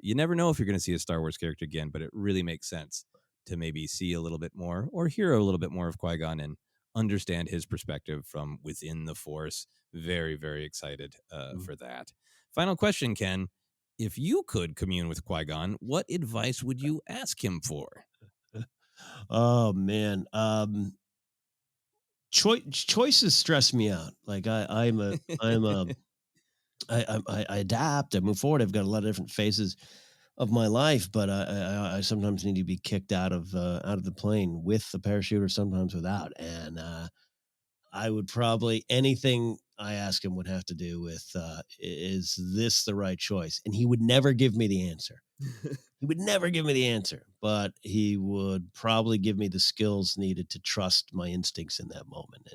you never know if you're going to see a Star Wars character again, but it really makes sense to maybe see a little bit more or hear a little bit more of Qui-Gon and understand his perspective from within the Force. Very, very excited for that. Final question, Ken. If you could commune with Qui-Gon, what advice would you ask him for? Oh, man. Choices stress me out. Like I adapt, I move forward. I've got a lot of different phases of my life, but I sometimes need to be kicked out of the plane with the parachute or sometimes without. And I would probably, anything I ask him would have to do with, is this the right choice? And he would never give me the answer. He would never give me the answer, but he would probably give me the skills needed to trust my instincts in that moment.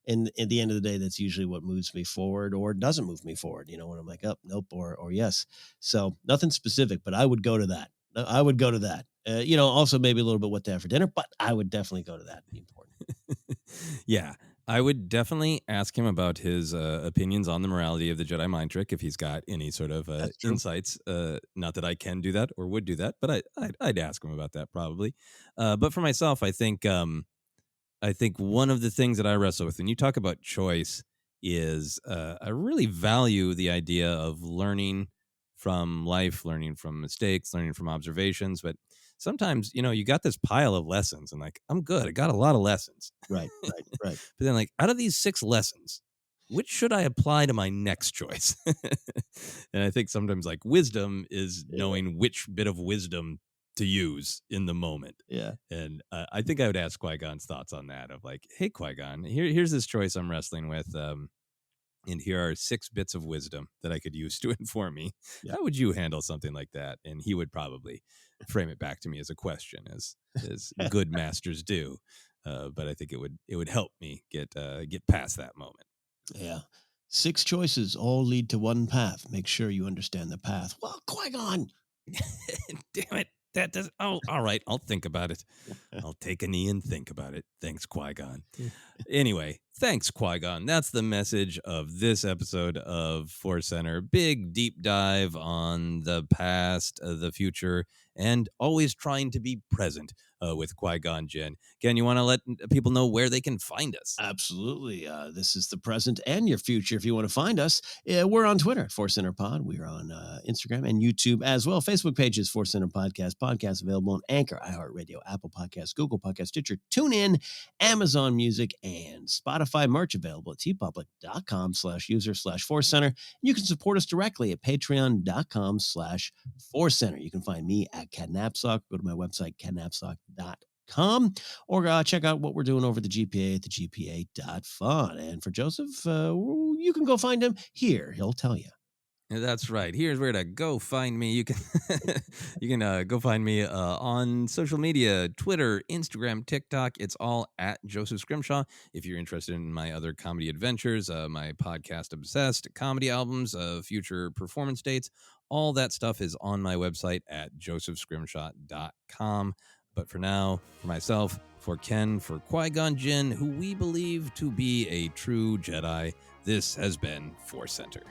And at the end of the day, that's usually what moves me forward or doesn't move me forward. When I'm like, oh, nope, or yes. So nothing specific, but I would go to that. I would go to that. Also maybe a little bit what to have for dinner, but I would definitely go to that. It'd be important. Yeah, I would definitely ask him about his opinions on the morality of the Jedi mind trick if he's got any sort of insights. Not that I can do that or would do that, but I'd ask him about that probably. But for myself, I think one of the things that I wrestle with when you talk about choice is I really value the idea of learning from life, learning from mistakes, learning from observations. But sometimes, you got this pile of lessons and like, I'm good. I got a lot of lessons. Right. But then like, out of these 6 lessons, which should I apply to my next choice? And I think sometimes like wisdom is knowing which bit of wisdom to use in the moment. Yeah. And I think I would ask Qui-Gon's thoughts on that of like, hey, Qui-Gon, here's this choice I'm wrestling with. And here are 6 bits of wisdom that I could use to inform me. Yeah. How would you handle something like that? And he would probably frame it back to me as a question, as good masters do. But I think it would help me get past that moment. Yeah. 6 choices all lead to one path. Make sure you understand the path. Well, Qui-Gon. Damn it. That does. Oh, all right. I'll think about it. I'll take a knee and think about it. Thanks, Qui-Gon. Anyway, thanks, Qui-Gon. That's the message of this episode of Force Center. Big deep dive on the past, the future, and always trying to be present with Qui-Gon Jinn. Ken, you want to let people know where they can find us? Absolutely. This is the present and your future. If you want to find us, we're on Twitter at Force Center Pod. We're on Instagram and YouTube as well. Facebook page is Force Center Podcast. Podcast available on Anchor, iHeartRadio, Apple Podcasts, Google Podcasts, Stitcher, TuneIn, Amazon Music, and Spotify. Merch available at tpublic.com/user/Force Center. You can support us directly at patreon.com/Force Center. You can find me at Ken Napzok. Go to my website, kennapzok.com, or check out what we're doing over the GPA at the gpa.fun. And for Joseph, you can go find him here. He'll tell you. That's right. Here's where to go find me. You can go find me on social media, Twitter, Instagram, TikTok. It's all at Joseph Scrimshaw. If you're interested in my other comedy adventures, my podcast Obsessed, comedy albums, future performance dates, all that stuff is on my website at josephscrimshaw.com. But for now, for myself, for Ken, for Qui-Gon Jinn, who we believe to be a true Jedi, this has been Force Center.